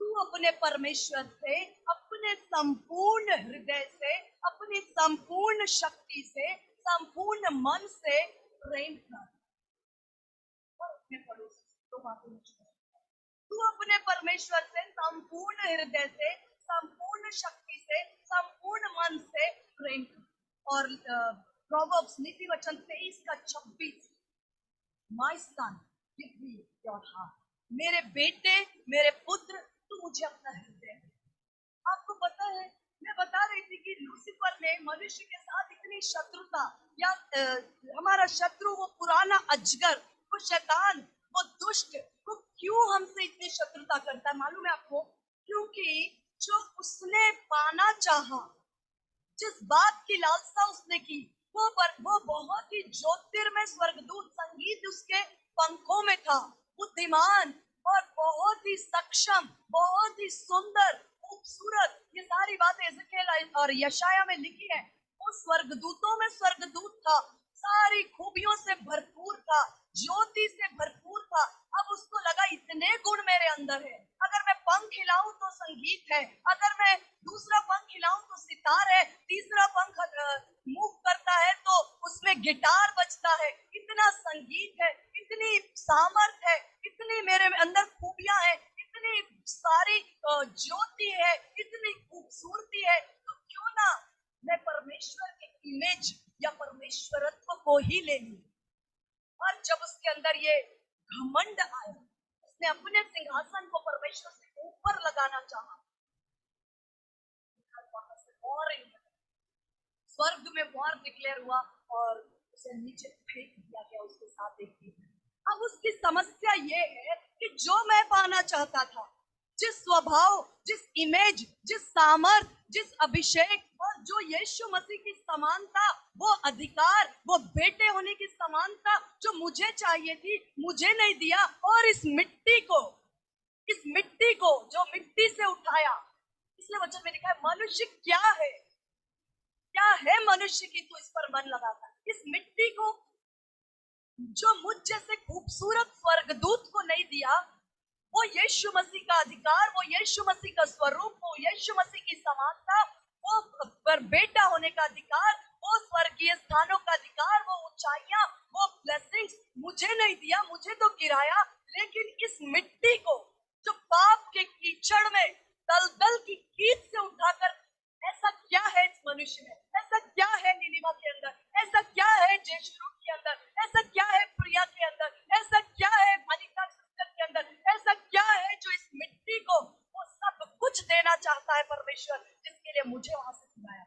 तू अपने परमेश्वर से अपने संपूर्ण हृदय से, अपनी संपूर्ण शक्ति से, संपूर्ण मन से प्रेम कर। और अपने पड़ोसी से दो बातें मुझे बताओ। तू अपने परमेश्वर से संपूर्ण हृदय से, संपूर्ण शक्ति से, संपूर्ण मन से प्रेम कर। और प्रोवर्ब्स नीति वचन 23:26, my son give me your heart. मेरे बेटे, मेरे पुत्र, तू मुझे अपना हृदय दे। आपको पता है, मैं बता रही थी कि लूसीफर ने मनुष्य के साथ इतनी शत्रुता, या हमारा शत्रु वो पुराना अजगर, वो शैतान, वो दुष्ट, वो क्यों हमसे इतनी शत्रुता करता है मालूम है आपको? क्योंकि जो उसने पाना चाहा, जिस बात की लालसा उसने की, वो बहुत ही ज्योतिर्मय स्वर्गदूत, संगीत उसके पंखों में था, बुद्धिमान और बहुत ही सक्षम, बहुत ही सुंदर, खूबसूरत। ये सारी बातें एजेकिएल और यशाया में लिखी है। वो स्वर्गदूतों में स्वर्गदूत था, सारी खूबियों से भरपूर था, ज्योति से भरपूर था। अब उसको लगा इतने गुण मेरे अंदर है, अगर मैं पंख हिलाऊं तो संगीत है, अगर मैं दूसरा पंख हिलाऊं तो सितार है, तीसरा पंख मूव करता है तो उसमें गिटार बजता है। इतना संगीत है, इतनी सामर्थ है, इतनी मेरे अंदर खूबियां हैं, इतनी सारी ज्योति है, इतनी खूबसूरती है, तो क्यों ना मैं परमेश्वर की इमेज या परमेश्वरत्व को ही ले लूं। और जब उसके अंदर ये घमंड आया, उसने अपने सिंहासन को परमेश्वर से ऊपर लगाना चाहा, वहां से और स्वर्ग में वॉर डिक्लेयर हुआ और उसे नीचे फेंक दिया गया, उसके साथ एक ही। अब उसकी समस्या ये है कि जो मैं पाना चाहता था, जिस स्वभाव, जिस इमेज, जिस सामर्थ, जिस अभिषेक, और जो यीशु मसीह की समानता, वो अधिकार, वो बेटे होने की समानता जो मुझे चाहिए थी, मुझे नहीं दिया। और इस मिट्टी को जो मिट्टी से उठाया, इसलिए वचन में लिखा है मनुष्य क्या है, क्या है मनुष्य की तू इस पर मन लगाता। इस मिट्टी को जो मुझ जैसे खूबसूरत स्वर्गदूत को नहीं दिया, वो यीशु मसीह का अधिकार, वो यीशु मसीह का स्वरूप, वो यीशु मसीह की समानता, वो पर बेटा होने का अधिकार, वो स्वर्गीय स्थानों का अधिकार, वो ऊंचाइयां, वो ब्लेसिंग्स मुझे नहीं दिया, मुझे तो गिराया। लेकिन इस मिट्टी को जो पाप के कीचड़ में, दलदल की कीच से उठाकर, ऐसा क्या है इस मनुष्य में, ऐसा क्या है नीलिमा के अंदर, ऐसा क्या है जयशुरू के अंदर, ऐसा क्या है प्रिया के अंदर, ऐसा क्या है अनिता सिस्टर के अंदर, ऐसा क्या है जो इस मिट्टी को वो सब कुछ देना चाहता है परमेश्वर, जिसके लिए मुझे वहां से बुलाया।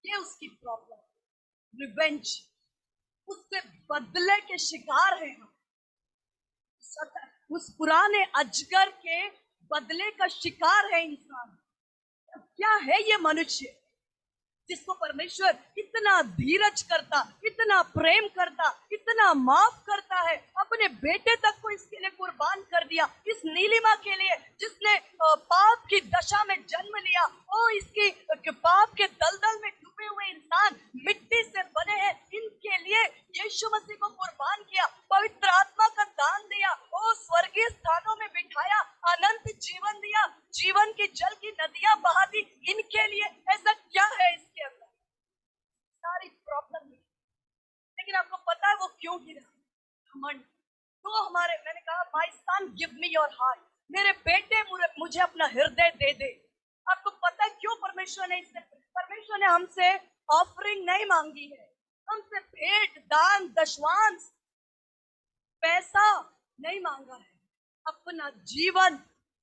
ये उसकी प्रॉब्लम, रिवेंज, उससे बदले के शिकार है हम। उस पुराने अजगर के बदले का शिकार है इंसान। क्या है ये मनुष्य जिसको परमेश्वर इतना धीरज करता, इतना प्रेम करता, इतना माफ करता है, अपने बेटे तक को इसके लिए कुर्बान कर दिया, इस नीलिमा के लिए जिसने पाप की दशा में जन्म लिया। ओ इसकी पाप के दलदल में डूबे हुए इंसान, मिट्टी से बने हैं, इनके लिए यीशु मसीह को कुर्बान किया, पवित्र आत्मा का दान दिया, ओ स्वर्गीय स्थानों में बिठाया, अनंत जीवन दिया, जीवन की जल की नदियां बहा दी इनके लिए। ऐसा क्या है इसके अंदर? सारी प्रॉब्लम है। लेकिन आपको पता है वो क्यों गिरा? घमंड। तो हमारे, मैंने कहा my son give me your heart, मेरे बेटे मुझे अपना हृदय दे दे। आपको पता है क्यों परमेश्वर ने हमसे ऑफरिंग नहीं मांगी है, हमसे भेंट, दान, दशवांश, पैसा नहीं मांगा है, अपना जीवन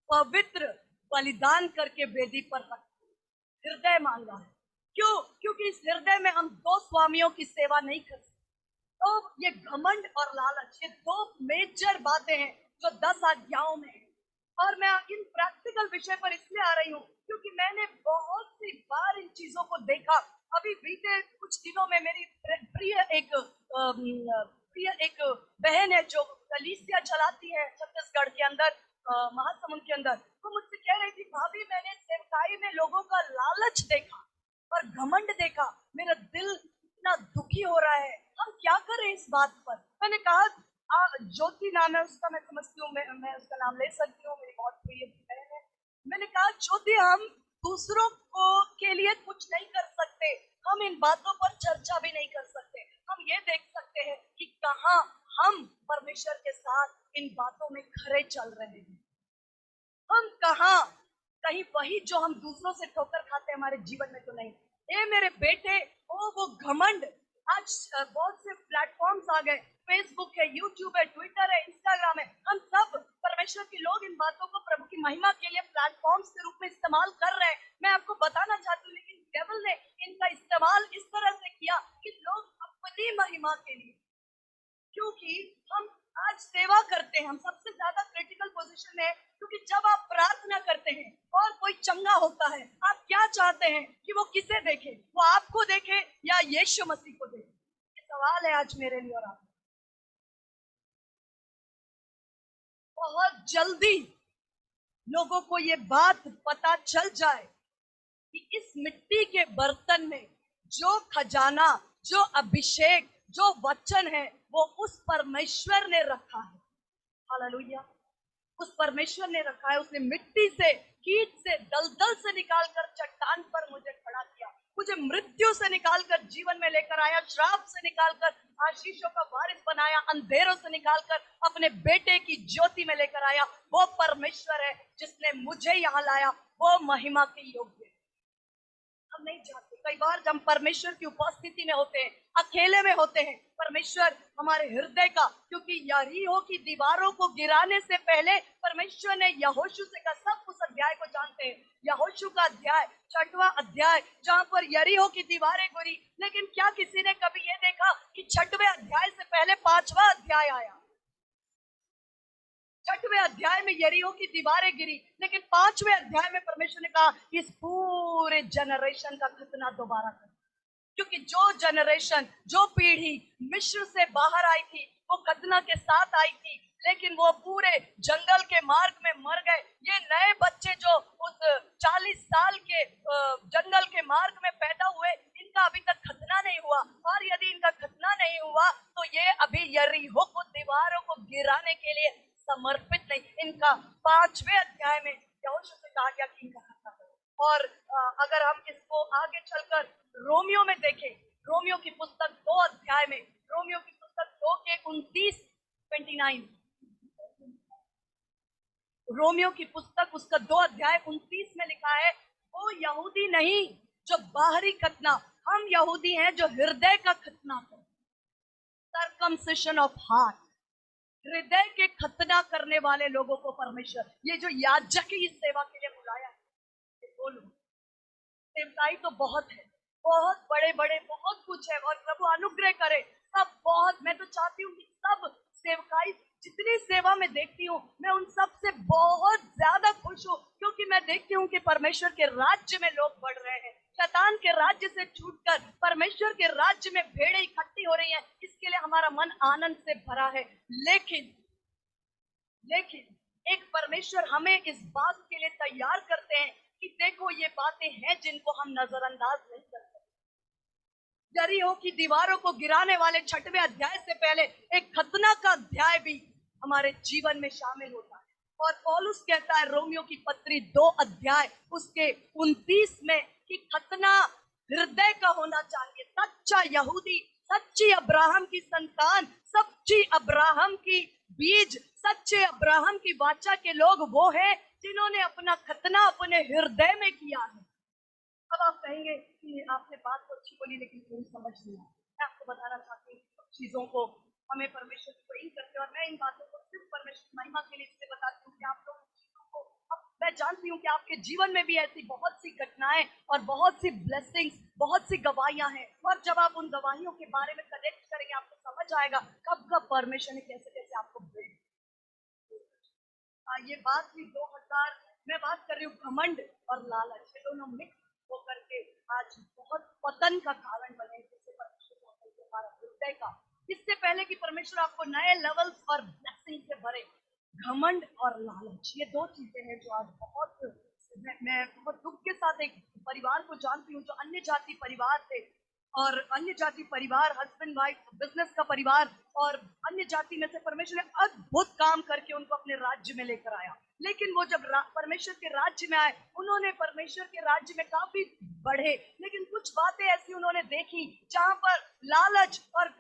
पवित्र बलिदान करके वेदी पर रख। हृदय मांगा है। क्यों? क्योंकि इस हृदय में हम दो स्वामियों की सेवा नहीं कर सकते। तो ये घमंड और लालच, ये दो मेजर बातें हैं जो 10 आज्ञाओं में है। और मैं इन प्रैक्टिकल विषय पर इसलिए आ रही हूँ क्योंकि मैंने बहुत सी बार इन चीजों को देखा। अभी बीते कुछ दिनों में मेरी प्रिय एक बहन है जो कलीसिया चलाती है छत्तीसगढ़ के अंदर, महासमुंद के अंदर। वो मुझसे कह रही थी, भाभी मैंने सेवकाई में लोगों का लालच देखा और घमंड देखा, मेरा दिल इतना दुखी हो रहा है, हम क्या करें इस बात पर। मैंने कहा ज्योति नाम है उसका, मैं समझती हूँ, मैं उसका नाम ले सकती हूँ, मेरी बहुत प्रिय बहन है। मैंने कहा ज्योति, हम दूसरों को के लिए कुछ नहीं कर सकते, हम इन बातों पर चर्चा भी नहीं कर सकते। हम ये देख सकते हैं कि कहाँ हम परमेश्वर के साथ इन बातों में खरे चल रहे हैं। हम कहाँ, कहीं वही जो हम दूसरों से ठोकर खाते हैं हमारे जीवन में तो नहीं। ए मेरे बेटे, वो घमंड। आज बहुत से प्लेटफॉर्म्स आ गए, फेसबुक है, यूट्यूब है, ट्विटर है, इंस्टाग्राम है। हम सब परमेश्वर के लोग इन बातों को प्रभु की महिमा के लिए प्लेटफॉर्म्स के रूप में इस्तेमाल कर रहे हैं। मैं आपको बताना चाहती हूँ, लेकिन डेविल ने इनका इस्तेमाल इस तरह से किया कि लोग अपनी महिमा के लिए, क्योंकि हम आज सेवा करते हैं, हम सबसे ज्यादा क्रिटिकल पोजीशन में है, क्योंकि जब आप प्रार्थना करते हैं और कोई चंगा होता है, आप क्या चाहते हैं कि वो किसे देखे, वो आपको देखे या यीशु मसीह को देखे। ये सवाल है आज मेरे लिए और आप। बहुत जल्दी लोगों को ये बात पता चल जाए कि इस मिट्टी के बर्तन में जो खजाना, जो अभिषेक, जो वचन है, वो उस परमेश्वर ने रखा है। हालेलुया। उस परमेश्वर ने रखा है। उसने मिट्टी से, कीट से, दलदल से निकालकर चट्टान पर मुझे खड़ा किया, मुझे मृत्यु से निकालकर जीवन में लेकर आया, श्राप से निकालकर आशीषों का वारिस बनाया, अंधेरों से निकालकर अपने बेटे की ज्योति में लेकर आया। वो परमेश्वर है जिसने मुझे यहाँ लाया, वो महिमा के योग्य है। हम नहीं चाहते। कई बार जब हम परमेश्वर की उपस्थिति में होते हैं, अकेले में होते हैं, परमेश्वर हमारे हृदय का, क्योंकि यरीहो की दीवारों को गिराने से पहले परमेश्वर ने यहोशू से कहा, सब उस अध्याय को जानते हैं, यहोशू का अध्याय, 6वां अध्याय, जहां पर यरीहो की दीवारें गिरी। लेकिन क्या किसी ने कभी ये देखा कि 6वें अध्याय से पहले 5वां अध्याय आया? 6वें अध्याय में यरीहो की दीवारें गिरी, लेकिन 5वें अध्याय में परमेश्वर ने कहा इस पूरे जनरेशन का खतना दोबारा कर। क्योंकि जो जनरेशन, जो पीढ़ी मिस्र से बाहर आई थी, वो खतना के साथ आई थी, लेकिन वो पूरे जंगल के मार्ग में मर गए। ये नए बच्चे जो उस 40 साल के जंगल के मार्ग में पैदा हुए, इनका अभी तक खतना नहीं हुआ। और यदि इनका खतना नहीं हुआ तो ये अभी यरीहो को, दीवारों को गिराने के लिए समर्पित नहीं। इनका 5वें अध्याय में यहोशू से कहा गया कि इनका खतना करो। और अगर हम इसको आगे चलकर रोमियो में देखें, रोमियो की पुस्तक 2 अध्याय में, रोमियो की पुस्तक 2 के 29, रोमियो की पुस्तक उसका 2 अध्याय 29 में लिखा है, वो यहूदी नहीं जो बाहरी खतना, हम यहूदी हैं जो हृदय का खतना करें। सर्कमसिशन ऑफ हार्ट, हृदय के खतना करने वाले लोगों को परमेश्वर, ये जो याजक की इस सेवा के लिए बुलाया है, बोलो सेवकाई तो बहुत है, बहुत बड़े बड़े बहुत कुछ है, और प्रभु अनुग्रह करे सब। बहुत, मैं तो चाहती हूँ कि सब सेवकाई, जितनी सेवा में देखती हूँ, मैं उन सब से बहुत ज्यादा खुश हूँ, क्योंकि मैं देखती हूँ कि परमेश्वर के राज्य में लोग बढ़ रहे हैं। शैतान के राज्य से छूटकर परमेश्वर के राज्य में भेड़ें इकट्ठी हो रही हैं, इसके लिए हमारा मन आनंद से भरा है। लेकिन लेकिन एक परमेश्वर हमें इस बात के लिए तैयार करते हैं कि देखो ये बातें हैं जिनको हम नजरअंदाज नहीं कर सकते। यरीहो की दीवारों को गिराने वाले 6वें अध्याय से पहले एक खतना का अध्याय भी हमारे जीवन में शामिल होता है। और पौलुस कहता है रोमियो की पत्री 2 अध्याय उसके 29 में कि खतना हृदय का होना चाहिए। सच्चा यहूदी, सच्ची अब्राहम की संतान, सच्ची अब्राहम की बीज, सच्चे अब्राहम की वाचा के लोग वो हैं जिन्होंने अपना खतना अपने हृदय में किया है। अब आप कहेंगे कि आपने बात तो अच्छी बोली, लेकिन पूरी समझ नहीं आई। मैं आपको बताना चाहती हूँ कुछ चीजों को हमें परमेश्वर को इन करते, और मैं इन बातों को सिर्फ परमेश्वर महिमा के लिए इसलिए बताती हूँ कि आप लोग चीजों को मैं जानती हूँ कि आपके जीवन में भी ऐसी बहुत सी घटनाएं और बहुत सी ब्लेसिंग्स, बहुत सी गवाहियां हैं, और जब आप उन गवाहियों के बारे में कनेक्ट करेंगे आपको समझ आएगा कब कब परमेश्वर ने कैसे कैसे आपको build ये बात थी 2000। मैं बात कर रही हूँ घमंड और लालच, ये दोनों मिक्स होकर के आज बहुत पतन का कारण बने, जिससे परमेश्वर को हमारा हृदय का, इससे पहले कि परमेश्वर आपको नए लेवल्स और ब्लेसिंग से भरे, घमंड और लालच ये दो चीजें हैं जो आज बहुत, मैं बहुत दुख के साथ एक परिवार को जानती हूँ जो अन्य जाति परिवार थे, और अन्य जाति परिवार, हस्बैंड वाइफ, बिजनेस का परिवार, और अन्य जाति में से परमेश्वर ने अद्भुत काम करके उनको अपने राज्य में लेकर आया। लेकिन वो जब परमेश्वर के राज्य में आए, उन्होंने परमेश्वर के राज्य में काफी बढ़े, लेकिन कुछ बातें ऐसी उन्होंने देखी जहां पर लालच और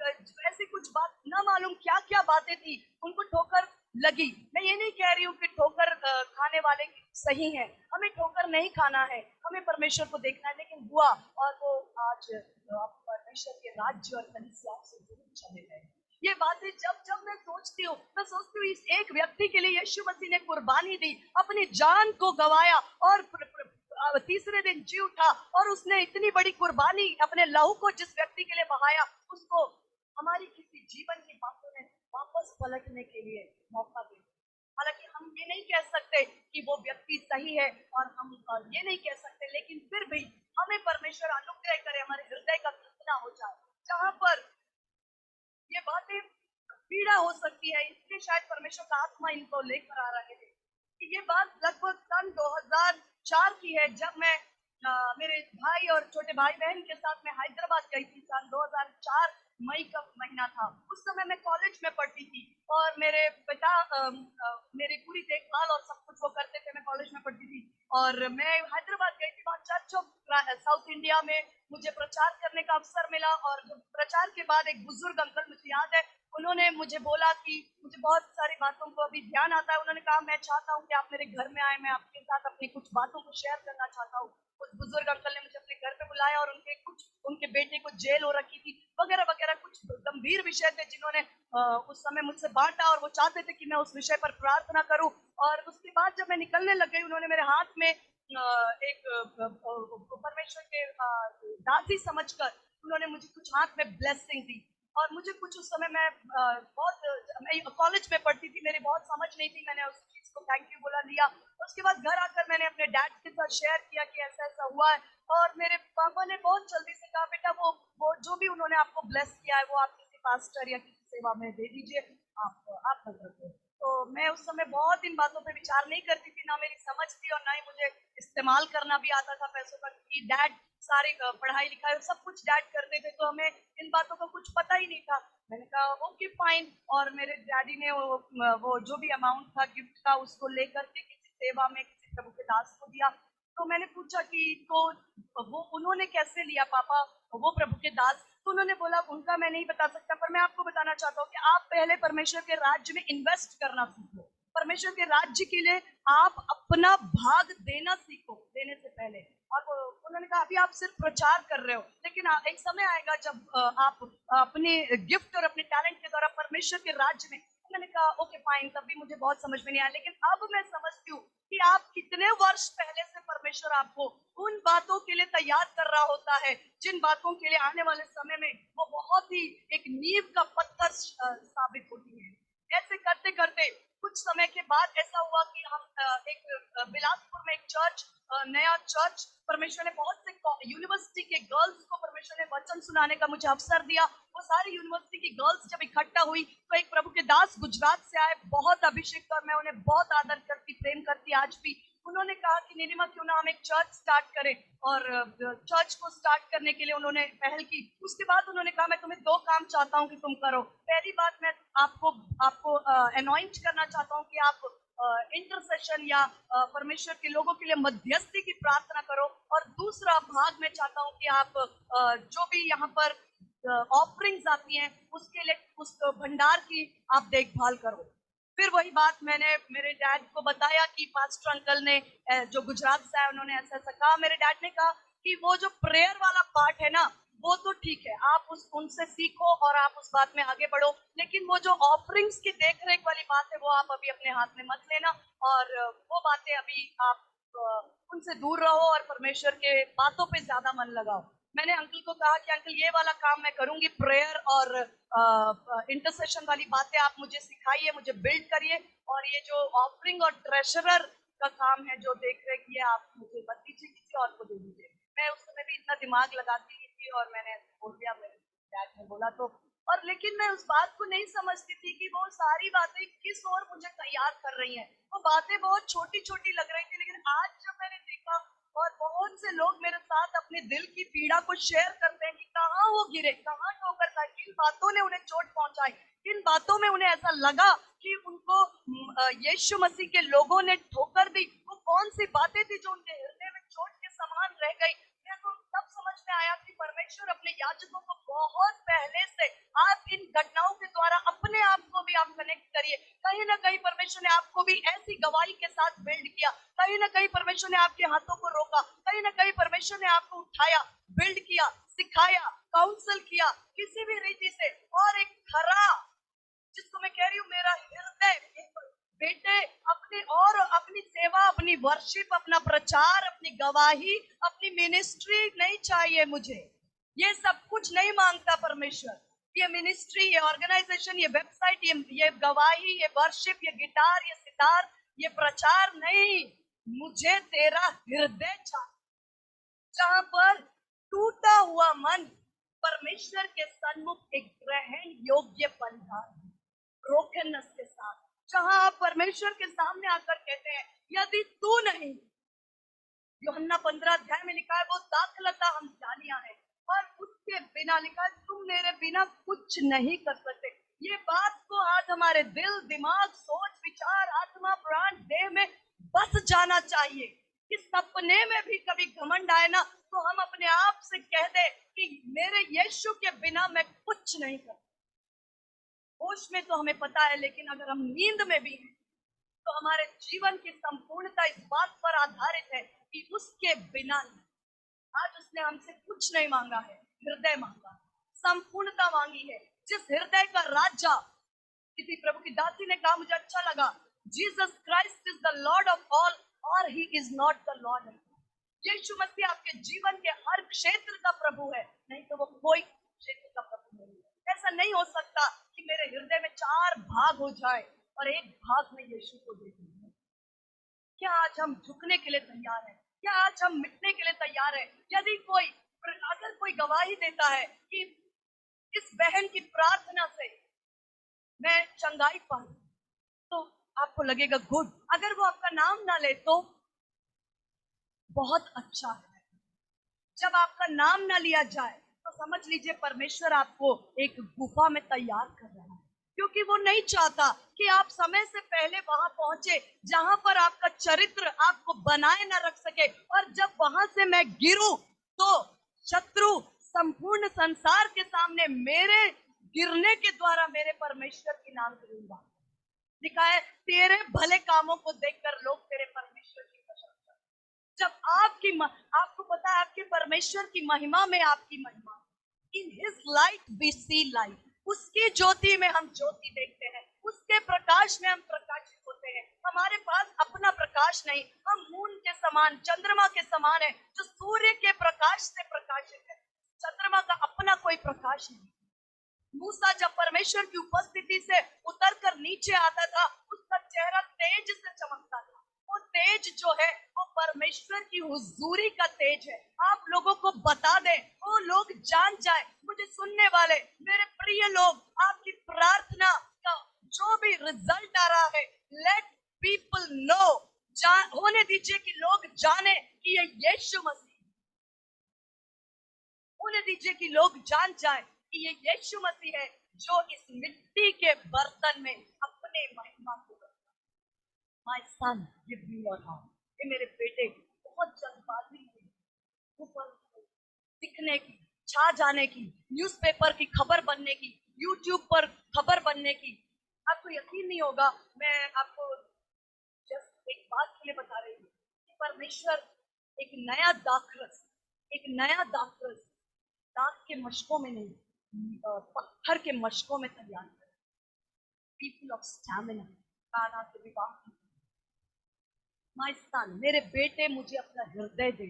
ऐसी कुछ बात, ना मालूम क्या क्या बातें थी, उनको ठोकर लगी। मैं ये नहीं कह रही हूँ कि ठोकर खाने वाले सही है, हमें ठोकर नहीं खाना है, हमें परमेश्वर को देखना है, लेकिन हुआ और वो आज आप परमेश्वर के राज्य और कलीसिया से जरूर चले गए। ये बातें जब जब मैं सोचती हूँ, इस एक व्यक्ति के लिए यीशु मसीह ने कुर्बानी दी, अपनी जान को गवाया और तीसरे दिन जी उठा, और उसने इतनी बड़ी कुर्बानी अपने लहू को जिस व्यक्ति के लिए बहाया, उसको हमारी किसी जीवन की बातों में वापस पलटने के लिए मौका दे। हालांकि हम ये नहीं कह सकते कि वो व्यक्ति सही है, और हम ये नहीं कह सकते, लेकिन फिर भी हमें परमेश्वर अनुग्रह करे, हमारे हृदय का खतना हो जाए जहां पर ये बातें पीड़ा हो सकती है, इसलिए शायद परमेश्वर का आत्मा इनको लेकर आ रहे थे। कि ये बात लगभग सन 2004 की है, जब मैं मेरे भाई और छोटे भाई बहन के साथ मैं हैदराबाद गई थी। सन 2004 मई का महीना था। उस समय मैं कॉलेज में पढ़ती थी, और मेरे पिता मेरी पूरी देखभाल और सब कुछ वो करते थे। मैं कॉलेज में पढ़ती थी और मैं हैदराबाद गई थी। वहाँ चर्च ऑफ साउथ इंडिया में मुझे प्रचार करने का अवसर मिला, और प्रचार के बाद एक बुजुर्ग अंकल, मुझे याद है, उन्होंने मुझे बोला कि मुझे बहुत सारी बातों को अभी ध्यान आता है। उन्होंने कहा, मैं चाहता हूँ कि आप मेरे घर में आए, मैं आपके साथ अपनी कुछ बातों को शेयर करना चाहता हूँ। उस बुजुर्ग अंकल ने मुझे अपने घर पे बुलाया, और उनके बेटे को जेल हो रखी थी, वगैरह वगैरह कुछ गंभीर विषय थे जिन्होंने उस समय मुझसे बांटा, और वो चाहते थे कि मैं उस विषय पर प्रार्थना करूं। और उसके बाद जब मैं निकलने लग गई, उन्होंने मेरे हाथ में एक परमेश्वर के दासी समझकर उन्होंने मुझे कुछ हाथ में ब्लेसिंग दी। और मुझे कुछ उस समय मैं कॉलेज में पढ़ती थी, मेरी बहुत समझ नहीं थी, मैंने उस चीज को थैंक यू बोला, लिया। उसके बाद घर आकर मैंने अपने डैड के साथ शेयर किया कि ऐसा ऐसा हुआ है, और मेरे पापा ने बहुत जल्दी से कहा, बेटा वो जो भी उन्होंने आपको ब्लेस किया है, वो आप किसी पास्टर या किसी सेवा में दे दीजिए, आप मत रखो। तो मैं उस समय बहुत इन बातों पे विचार नहीं करती थी, ना मेरी समझ थी और ना ही मुझे इस्तेमाल करना भी आता था पैसों का, क्योंकि डैड सारी पढ़ाई लिखाई सब कुछ डैड करते थे, तो हमें इन बातों का कुछ पता ही नहीं था। मैंने कहा ओके फाइन, और मेरे डैडी ने वो जो भी अमाउंट था गिफ्ट का, उसको लेकर के किसी सेवा में किसी प्रभु के दास को दिया। तो मैंने पूछा कि तो वो उन्होंने कैसे लिया पापा, वो प्रभु के दास? तो उन्होंने बोला, उनका मैं नहीं बता सकता, पर मैं आपको बताना चाहता हूँ कि आप पहले परमेश्वर के राज्य में इन्वेस्ट करना सीखो। परमेश्वर के राज्य के लिए आप अपना भाग देना सीखो, देने से पहले। और उन्होंने कहा, अभी आप सिर्फ प्रचार कर रहे हो, लेकिन एक समय आएगा जब आप अपने गिफ्ट और अपने टैलेंट के द्वारा परमेश्वर के राज्य में। मैंने कहा ओके फाइन, तब भी मुझे बहुत समझ में नहीं आया, लेकिन अब मैं समझती हूँ कि आप कितने वर्ष पहले से परमेश्वर आपको उन बातों के लिए तैयार कर रहा होता है, जिन बातों के लिए आने वाले समय में वो बहुत ही एक नींव का पत्थर साबित होती है। ऐसे करते करते कुछ समय के बाद ऐसा हुआ कि हम बिलासपुर में एक चर्च, नया चर्च, परमेश्वर ने बहुत से यूनिवर्सिटी के गर्ल्स को परमेश्वर ने वचन सुनाने का मुझे अवसर दिया। वो सारी यूनिवर्सिटी की गर्ल्स जब इकट्ठा हुई, तो एक प्रभु के दास गुजरात से आए, बहुत अभिषेक, और मैं उन्हें बहुत आदर करती, प्रेम करती आज भी। उन्होंने कहा कि नीलिमा, क्यों ना हम एक चर्च स्टार्ट करें, और चर्च को स्टार्ट करने के लिए उन्होंने पहल की। उसके बाद उन्होंने कहा, मैं तुम्हें 2 काम चाहता हूँ कि तुम करो। पहली बात, मैं आपको अनॉइंट करना चाहता हूँ कि आप इंटरसेशन या परमेश्वर के लोगों के लिए मध्यस्थी की प्रार्थना करो। और दूसरा भाग मैं चाहता हूँ कि आप जो भी यहाँ पर ऑफरिंग्स आती हैं, उसके लिए उस भंडार की आप देखभाल करो। फिर वही बात मैंने मेरे डैड को बताया कि पास्टर अंकल ने जो गुजरात से आए, उन्होंने ऐसा ऐसा कहा। मेरे डैड ने कहा कि वो जो प्रेयर वाला पार्ट है ना, वो तो ठीक है, आप उनसे सीखो और आप उस बात में आगे बढ़ो, लेकिन वो जो ऑफरिंग्स की देख रेख वाली बात है वो आप अभी अपने हाथ में मत लेना। और वो बातें अभी आप उनसे दूर रहो और परमेश्वर के बातों पे ज्यादा मन लगाओ। मैंने अंकल को कहा कि अंकल ये वाला काम मैं करूंगी, प्रेयर और इंटरसेशन वाली बातें आप मुझे सिखाइए, मुझे बिल्ड करिए, और ये जो ऑफरिंग और ट्रेशरर का काम है जो देख रेख, ये आप मुझे मत दीजिए, किसी और को दे दीजिए। मैं उस समय भी इतना दिमाग लगाती नहीं थी और मैंने बोल दिया, मेरे डैड ने बोला तो। और लेकिन मैं उस बात को नहीं समझती थी कि वो सारी बातें किस ओर मुझे तैयार कर रही हैं। वो बातें बहुत छोटी छोटी लग रही थी, लेकिन आज जब मैंने देखा और बहुत से लोग मेरे साथ अपने दिल की पीड़ा को शेयर करते हैं कि कहाँ वो गिरे, कहाँ ठोकर खाई, किन बातों ने उन्हें चोट पहुंचाई, किन बातों में उन्हें ऐसा लगा कि उनको यीशु मसीह के लोगों ने ठोकर दी, वो कौन सी बातें थी जो उनके हृदय में चोट के समान रह गई। मैं तो तब समझ में आया कि परमेश्वर अपने याजकों को बहुत पहले से, आप इन घटनाओं के द्वारा अपने आप को भी आप कनेक्ट करिए। कहीं ना कहीं परमेश्वर ने आपको भी ऐसी गवाही के साथ बिल्ड किया, कहीं ना कहीं परमेश्वर ने आपके हाथों को रोका, कहीं ना कहीं परमेश्वर ने आपको उठाया, बिल्ड किया, सिखाया, काउंसल किया किसी भी रीति से। और एक खरा, जिसको मैं कह रही हूँ मेरा हृदय, बेटे अपने और अपनी सेवा, अपनी वर्शिप, अपना प्रचार, अपनी गवाही, अपनी मिनिस्ट्री नहीं चाहिए मुझे। ये सब कुछ नहीं मांगता परमेश्वर। ये मिनिस्ट्री, ये ऑर्गेनाइजेशन, ये वेबसाइट, ये गवाही, ये वर्शिप, ये गिटार, ये सितार, ये प्रचार नहीं। मुझे तेरा हृदय चाहिए, जहां पर टूटा हुआ मन परमेश्वर के सन्मुख एक ग्रहण योग्य बंधा, ब्रोकननेस के साथ, जहां आप परमेश्वर के सामने आकर कहते हैं, यदि तू नहीं, यूहन्ना 15 अध्याय में लिखा है, वो दाखलता हम जानिया है, और उसके बिना लिखा है, तुम मेरे बिना कुछ नहीं कर सकते। ये बात को आज हमारे दिल, दिमाग, सोच, विचार, आत्मा, प्राण, देह में बस जाना चाहिए कि सपने में भी कभी घमंड आए ना, तो हम अपने आप से कह दे कि मेरे यीशु के बिना मैं कुछ नहीं कर। होश में तो हमें पता है, लेकिन अगर हम नींद में भी हैं तो हमारे जीवन की संपूर्णता इस बात पर आधारित है कि उसके बिना आज उसने हमसे कुछ नहीं मांगा है, हृदय मांगा, संपूर्णता मांगी है। जिस हृदय का राजा, किसी प्रभु की दासी ने कहा, मुझे अच्छा लगा, Jesus Christ is the Lord of all और he is not the Lord of all. Yeshu Masih आपके जीवन के हर क्षेत्र का प्रभु है, नहीं तो वो कोई क्षेत्र का प्रभु नहीं है। ऐसा नहीं हो सकता कि मेरे हृदय में 4 भाग हो जाए और एक भाग में यीशु को दे दूं। क्या आज हम झुकने के लिए तैयार हैं? क्या आज हम मिटने के लिए तैयार हैं? यदि कोई, अगर कोई गवाही देता है कि इस बहन की प्रार्थना से मैं चंगाई पाऊं, तो आपको लगेगा गुड। अगर वो आपका नाम ना ले तो बहुत अच्छा है। जब आपका नाम ना लिया जाए तो समझ लीजिए परमेश्वर आपको एक गुफा में तैयार कर रहा है, क्योंकि वो नहीं चाहता कि आप समय से पहले वहां पहुंचे जहां पर आपका चरित्र आपको बनाए ना रख सके, और जब वहां से मैं गिरूं तो शत्रु संपूर्ण संसार के सामने मेरे गिरने के द्वारा मेरे परमेश्वर की नाम करूंगा। लिखा है, तेरे भले कामों को देखकर लोग तेरे परमेश्वर की प्रशंसा। जब आपको पता है आपके परमेश्वर की महिमा में आपकी महिमा, in his light we see light, उसकी ज्योति में हम ज्योति देखते हैं, उसके प्रकाश में हम प्रकाशित होते हैं। हमारे पास अपना प्रकाश नहीं, हम मून के समान, चंद्रमा के समान है, जो सूर्य के प्रकाश से प्रकाशित है। चंद्रमा का अपना कोई प्रकाश नहीं। मूसा जब परमेश्वर की उपस्थिति से उतरकर नीचे आता था, उसका चेहरा तेज से चमकता था। वो तेज जो है वो परमेश्वर की हुजूरी का तेज है। आप लोगों को बता दें, वो लोग जान जाए, मुझे सुनने वाले मेरे प्रिय लोग, आपकी प्रार्थना का जो भी रिजल्ट आ रहा है, लेट पीपल नो, होने दीजिए कि लोग जाने कि ये यीशु मसीह, होने दीजिए कि लोग जान जाए कि ये यीशु मसीह है जो इस मिट्टी के बर्तन में अपने महिमा को करता है। My son give me your heart. ये मेरे बेटे, बहुत जल्दबाजी नहीं ऊपर दिखने की, छा जाने की, न्यूज़पेपर की खबर बनने की, यूट्यूब पर खबर बनने की। आपको यकीन नहीं होगा, मैं आपको जस्ट एक बात के लिए बता रही हूँ कि परमेश्वर एक नया दाखरस दाग के मशकों में नहीं, पत्थर के मशकों में तैयार करें। पीपल ऑफ स्टैमिना, काना के विवाह। माय सन, मेरे बेटे, मुझे अपना हृदय दे,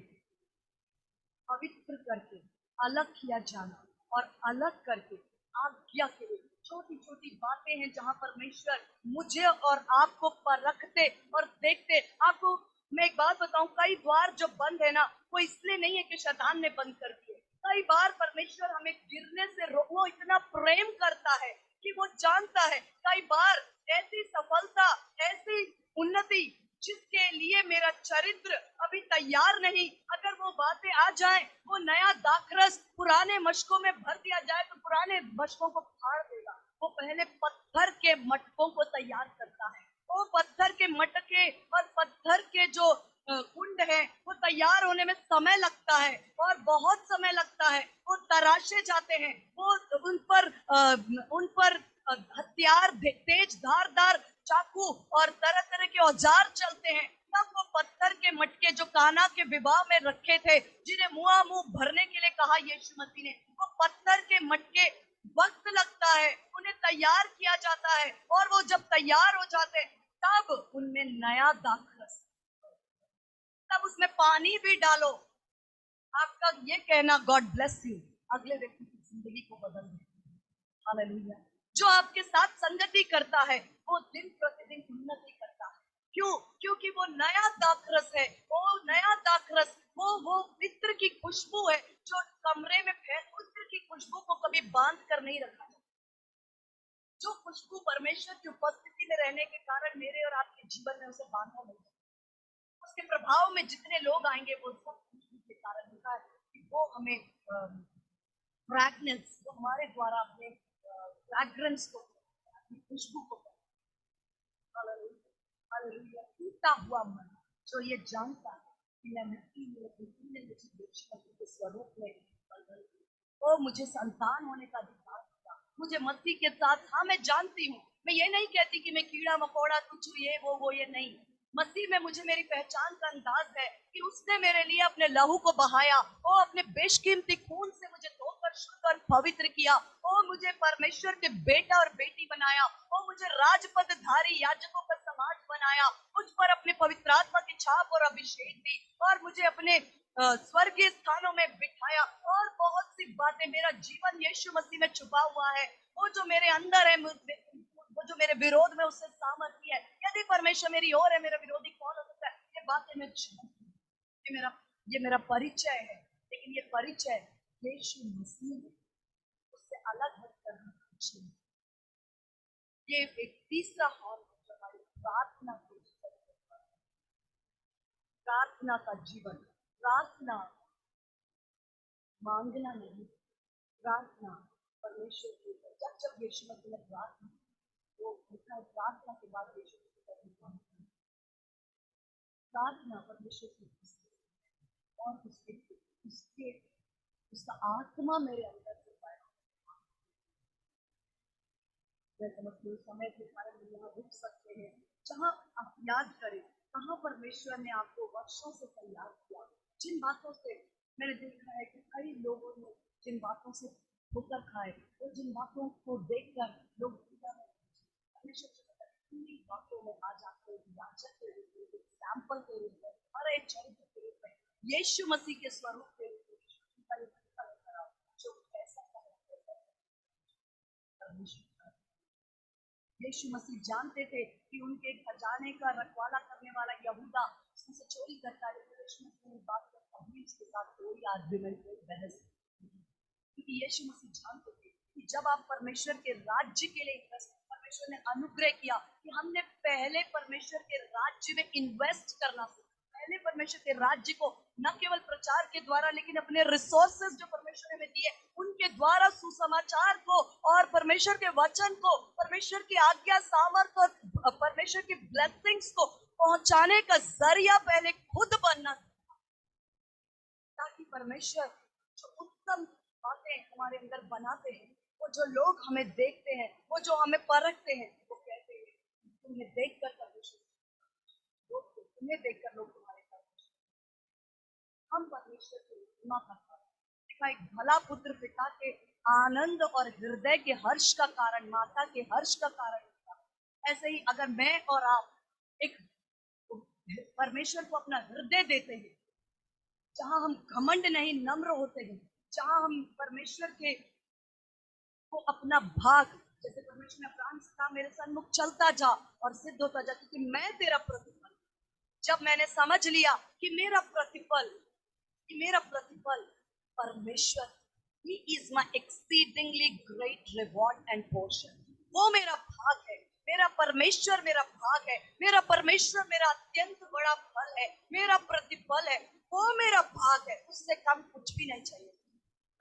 पवित्र करके अलग किया जाना और अलग करके आज्ञा के लिए। छोटी छोटी बातें हैं जहां परमेश्वर मुझे और आपको परखते और देखते। आपको मैं एक बात बताऊं, कई द्वार जो बंद है ना, वो इसलिए नहीं है कि शैतान ने बंद कर दिए। कई बार परमेश्वर हमें गिरने से वो इतना प्रेम करता है कि वो जानता है कई बार ऐसी सफलता, ऐसी उन्नति जिसके लिए मेरा चरित्र अभी तैयार नहीं, अगर वो बातें आ जाएं, वो नया दाखरस पुराने मशकों में भर दिया जाए तो पुराने मशकों को फाड़ देगा। वो पहले पत्थर के मटकों को तैयार करता है। वो पत्थर के मटके और पत्थर के जो कुंड है, वो तैयार होने में समय लगता है और बहुत समय लगता है। वो तराशे जाते हैं, वो उन पर हथियार, तेज धारदार चाकू और तरह तरह के औजार चलते हैं। तब वो पत्थर के मटके जो काना के विवाह में रखे थे, जिन्हें मुआ मुंह भरने के लिए कहा यीशु मसीह ने, वो पत्थर के मटके वक्त लगता है, उन्हें तैयार किया जाता है और वो जब तैयार हो जाते हैं तब उनमें नया दाखरस, तब उसमें पानी भी डालो। आपका ये कहना गॉड ब्लेस यू अगले व्यक्ति की जिंदगी को बदल देगा। हालेलुया। जो आपके साथ संगति करता है वो दिन प्रतिदिन उन्नति करता है। क्यों? क्योंकि वो नया दाखरस है। वो नया दाखरस, वो इत्र की खुशबू है जो कमरे में इत्र की खुशबू को कभी बांध कर नहीं रखा जाता। जो खुशबू परमेश्वर की उपस्थिति में रहने के कारण मेरे और आपके जीवन में उसे बांधा नहीं, उसके प्रभाव में जितने लोग आएंगे वो सब खुशबू के कारण होता है कि वो हमें फ्रैग्रेंस, वो हमारे द्वारा अपने फ्रैग्रेंस को, खुशबू को, हालेलुया। टूटा हुआ मन जो ये जानता है कि मैं मिट्टी में, मिट्टी ने मुझे यीशु मसीह के स्वरूप में बदल दिया, वो मुझे संतान होने का अधिकार दिया, मुझे मसीह के साथ। हाँ, मैं जानती हूँ, मैं ये नहीं कहती कि मैं कीड़ा मकोड़ा कुछ ये वो ये नहीं। मसीह में मुझे मेरी पहचान का अंदाज है कि उसने मेरे लिए अपने लहू को बहाया, वो अपने बेशकीमती खून से मुझे धोकर शुद्ध और पवित्र किया, वो मुझे परमेश्वर के बेटा और बेटी बनाया, वो मुझे राजपदधारी याजकों का समाज बनाया, मुझ पर अपने पवित्र आत्मा की छाप और अभिषेक दी और मुझे अपने स्वर्गीय स्थानों में बिठाया। और बहुत सी बातें, मेरा जीवन यीशु मसीह में छुपा हुआ है। वो जो मेरे अंदर है, वो जो मेरे विरोध में उससे सामर्थ्य है। यदि परमेश्वर मेरी ओर है, मेरा विरोधी कौन हो सकता है? ये बातें मैं जानती हूँ, ये मेरा परिचय है। लेकिन ये परिचय यीशु मसीह में, उससे अलग हटकर कुछ नहीं। ये एक तीसरा हॉल है जो हमारी प्रार्थना के जीवन, प्रार्थना का जीवन। प्रार्थना मांगना नहीं, प्रार्थना परमेश्वर की। जब जब यीशु मसीह ने प्रार्थना, वो प्रार्थना के बाद यीशु मसीह प्रार्थना परमेश्वर की और उसके उसके उसका आत्मा मेरे अंदर से पाया। मैं समझती हूँ समय के कारण हम यहाँ रुक सकते हैं। जहाँ आप याद करें कहाँ परमेश्वर ने आपको वर्षों से तैयार किया, जिन बातों से मैंने देखा है कि कई लोगों ने जिन बातों से ठोकर खाए, और जिन बातों को देखकर लोग परमेश्वर से बातों में आ जाते हैं, याचक के रूप में, एग्जाम्पल के रूप में, हर एक चरित्र के रूप में, यीशु मसीह के स्वरूप के रूप में जो ऐसा यीशु मसीह जानते थे कि उनके खजाने का रखवाला करने वाला यहूदा उससे चोरी करता है। यीशु मसीह ने बात कर कभी उसके साथ कोई आर्गुमेंट, कोई बहस, क्योंकि यीशु मसीह जानते थे कि जब आप परमेश्वर के राज्य के लिए परमेश्वर ने अनुग्रह किया कि हमने पहले परमेश्वर के राज्य में इन्वेस्ट करना सीखा। पहले परमेश्वर के राज्य को न केवल प्रचार के द्वारा, लेकिन अपने रिसोर्सेज जो परमेश्वर ने हमें दिए उनके द्वारा सुसमाचार को और परमेश्वर के वचन को, परमेश्वर की आज्ञा, सामर्थ और परमेश्वर की ब्लेसिंग्स को पहुंचाने का जरिया पहले खुद बनना, ताकि परमेश्वर जो उत्तम बातें हमारे अंदर बनाते हैं, वो जो लोग हमें देखते हैं, वो जो हमें परखते हैं, वो कहते हैं तुम्हें देखकर परमेश्वर, तुम्हें देखकर लोग तुम्हारे हम परमेश्वर की महिमा करते हैं। का एक भला पुत्र पिता के आनंद और हृदय के हर्ष का कारण, माता के हर्ष का कारण होता है। ऐसे ही अगर मैं और आप एक परमेश्वर को अपना हृदय देते हैं, जहां हम घमंड नहीं नम्र होते हैं, जहां हम परमेश्वर के को अपना भाग, जैसे परमेश्वर ने अब्राहम से कहा मेरे सन्मुख चलता जा और सिद्ध होता जा, क्योंकि मैं तेरा प्रतिफल। जब मैंने समझ लिया कि मेरा प्रतिफल परमेश्वर, he is my exceedingly great reward end portion, वो मेरा भाग है, मेरा परमेश्वर मेरा भाग है, मेरा परमेश्वर मेरा अत्यंत बड़ा फल है, मेरा प्रतिफल है, वो मेरा भाग है, उससे कम कुछ भी नहीं चाहिए।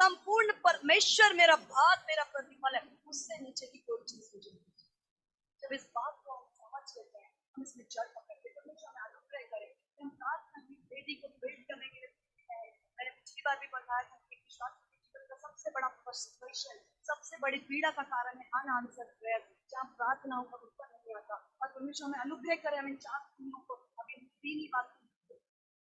संपूर्ण परमेश्वर मेरा भाग, मेरा प्रतिफल है, उससे नीचे की कोई चीज मुझे नहीं चाहिए। जब इस बात को हम समझ लेते हैं, हम इसमें जड़ पकड़ते, परमेश्वर हमें अनुग्रह करे। हम प्रार्थना की बेटी को बिल्ड करने के लिए, मैंने पिछली बार भी बताया था कि विश्वास के जीवन का सबसे बड़ा फ्रस्ट्रेशन, सबसे बड़ी पीड़ा का कारण है अनआंसर्ड प्रेयर, जहाँ प्रार्थनाओं का उत्तर नहीं आता। और परमेश्वर हमें अनुग्रह करे, हमें 4 चीजों को अभी 3 ही बात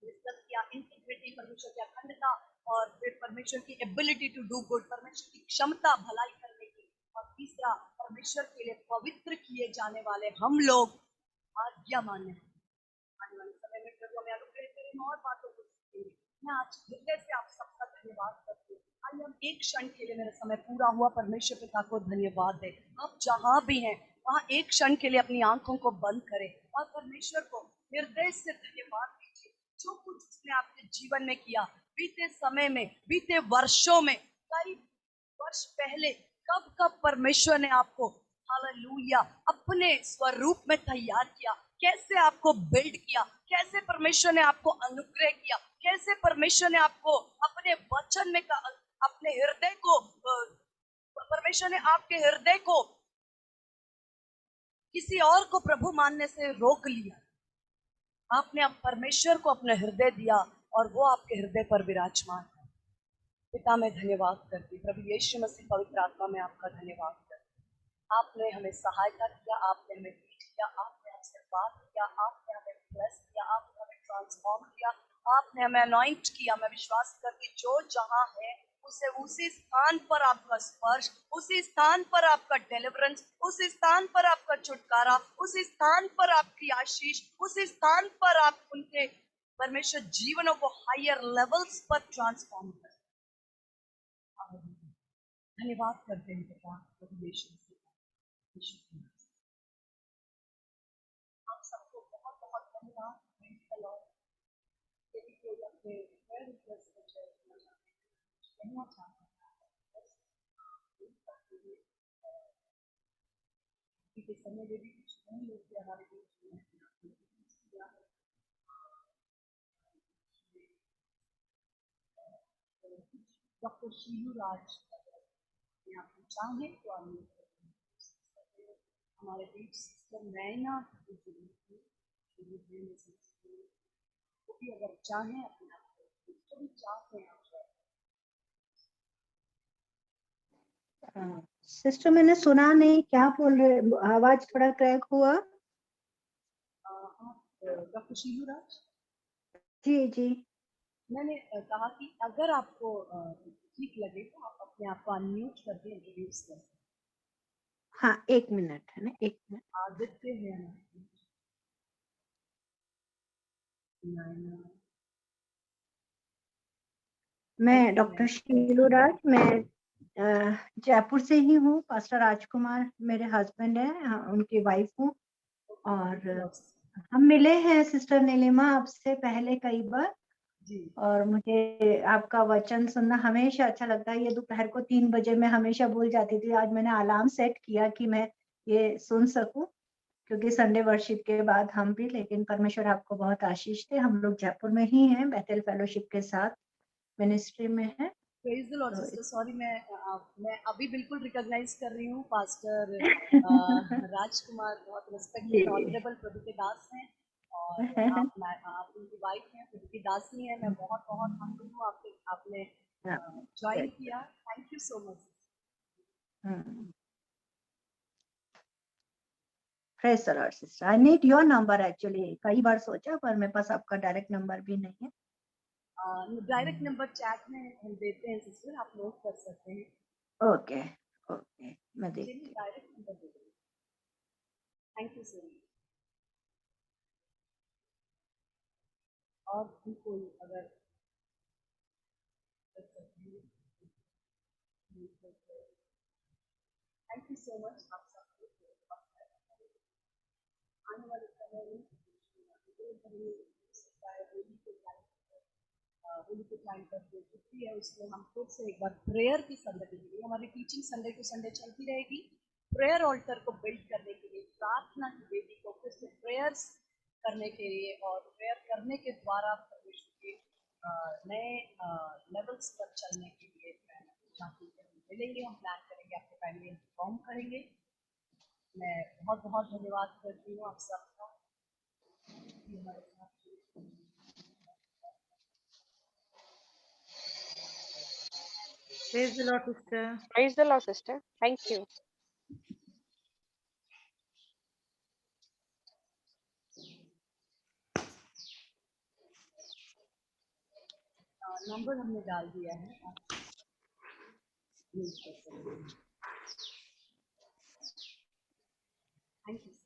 डिस्कस किया, इंटीग्रिटी, परमेश्वर की अखंडता, और फिर परमेश्वर की एबिलिटी टू डू गुड, परमेश्वर की क्षमता भलाई करने की, और तीसरा परमेश्वर के लिए पवित्र किए जाने वाले हम लोग आज्ञा मान्य हैं। आने वाले समय में प्रभु हमें अनुग्रह करे, हम और बातों को सीखेंगे। मैं आज हृदय से आप सबका धन्यवाद करती हूँ। आइए हम एक क्षण के लिए, मेरा समय पूरा हुआ, परमेश्वर पिता को धन्यवाद दें। आप जहाँ भी हैं वहाँ एक क्षण के लिए अपनी आंखों को बंद करें और परमेश्वर को हृदय से धन्यवाद दीजिए, जो कुछ उसने आपके जीवन में किया, बीते समय में, बीते वर्षों में, कई वर्ष पहले कब कब परमेश्वर ने आपको हालेलुया अपने स्वरूप में तैयार किया, कैसे आपको बिल्ड किया, कैसे परमेश्वर ने आपको अनुग्रह किया, कैसे परमेश्वर ने आपको अपने वचन में अपने हृदय को, परमेश्वर ने आपके हृदय को किसी और को प्रभु मानने से रोक लिया। आपने अब परमेश्वर को अपना हृदय दिया और वो आपके हृदय पर विराजमान है। पिता मैं धन्यवाद करती, प्रभु यीशु मसीह पवित्र आत्मा में आपका धन्यवाद करती। आपने हमें सहायता किया, आपने हमें लीड किया, आपने हमसे बात किया, आपने हमें ब्लेस किया, आपने हमें ट्रांसफॉर्म किया, आपने हमें अनॉइंट किया। मैं विश्वास करती जो जहाँ है उसे उसी स्थान पर आपका स्पर्श, उसी स्थान पर आपका डिलीवरेंस, उसी स्थान पर आपका छुटकारा, उसी स्थान पर आपकी आशीष, उसी स्थान पर आप उनके परमेश्वर जीवनों को हायर लेवल्स पर ट्रांसफॉर्म कर। धन्यवाद करते हैं पिता प्रभु यीशु मसीह। आप सबको बहुत बहुत धन्यवाद। यदि कोई अपने prayer request को share करना चाहते हैं, कुछ कहना चाहते हैं, क्योंकि समय में भी कुछ नहीं लोग हमारे बीच में डॉक्टर शीलू राज, आप चाहें तो हमारे बीच सिस्टर नैना वो भी अगर चाहें अपने आप को, तो भी चाहते हैं
सिस्टर मैंने सुना नहीं, क्या बोल रहे, आवाज थोड़ा क्रैक हुआ।
डॉक्टर शीलू राज
जी जी,
मैंने कहा कि अगर आपको ठीक लगे तो आप अपने आप को अनम्यूट करके इंट्रोड्यूस करें।
हाँ 1 मिनट है ना, 1 मिनट।
आदित्य है
मैं डॉक्टर शीलू राज, मैं जयपुर से ही हूँ। पास्टर राजकुमार मेरे हस्बैंड है, उनकी वाइफ हूँ। और हम मिले हैं सिस्टर नीलिमा आपसे पहले कई बार, और मुझे आपका वचन सुनना हमेशा अच्छा लगता है। ये दोपहर को 3 बजे मैं हमेशा भूल जाती थी, आज मैंने अलार्म सेट किया कि मैं ये सुन सकूं, क्योंकि संडे वर्शिप के बाद हम भी, लेकिन परमेश्वर आपको बहुत आशीष दे। हम लोग जयपुर में ही हैं, बेथेल फेलोशिप के साथ मिनिस्ट्री में है।
Praise the Lord sister. Sorry, मैं अभी बिल्कुल रिकॉग्नाइज कर रही हूँ पास्टर राजकुमार बहुत रिस्पेक्टेड ऑनरेबल प्रभु के दास हैं, और आप उनकी वाइफ हैं, प्रभु की दासी हैं। मैं बहुत बहुत हम्बल हूँ आपने ज्वाइन किया। Thank you so much.
Praise the Lord sister. I need your number actually, कई बार सोचा पर मेरे पास आपका डायरेक्ट नंबर भी नहीं है।
डायरेक्ट नंबर चैट में हम देते हैं सिस्टर, आप नोट कर सकते हैं।
ओके ओके, मैं
चलिए
देखती हूँ।
डायरेक्ट नंबर दे देंगे। Thank you so much. और भी कोई अगर कर सकते हैं। थैंक यू सो मच आप सबको आने वाले समय में होली के टाइम पर जो छुट्टी है उसमें हम फिर से एक बार प्रेयर की संडे देंगे। हमारी टीचिंग संडे टू संडे चलती रहेगी। प्रेयर ऑल्टर को बिल्ड करने के लिए, प्रार्थना की वेदी को फिर से प्रेयर्स करने के लिए और प्रेयर करने के द्वारा परमेश्वर के नए लेवल्स पर चलने के लिए मैं चाहती हूँ कि हम मिलेंगे, हम प्लान करेंगे, आपके फैमिली इन्फॉर्म करेंगे। मैं बहुत बहुत धन्यवाद करती हूँ आप सबका कि हमारे साथ
Praise the Lord, sister.
Praise the Lord, sister. Thank you.
Number हमने डाल दिया है, आप यूज कर सकते हैं। Thank you.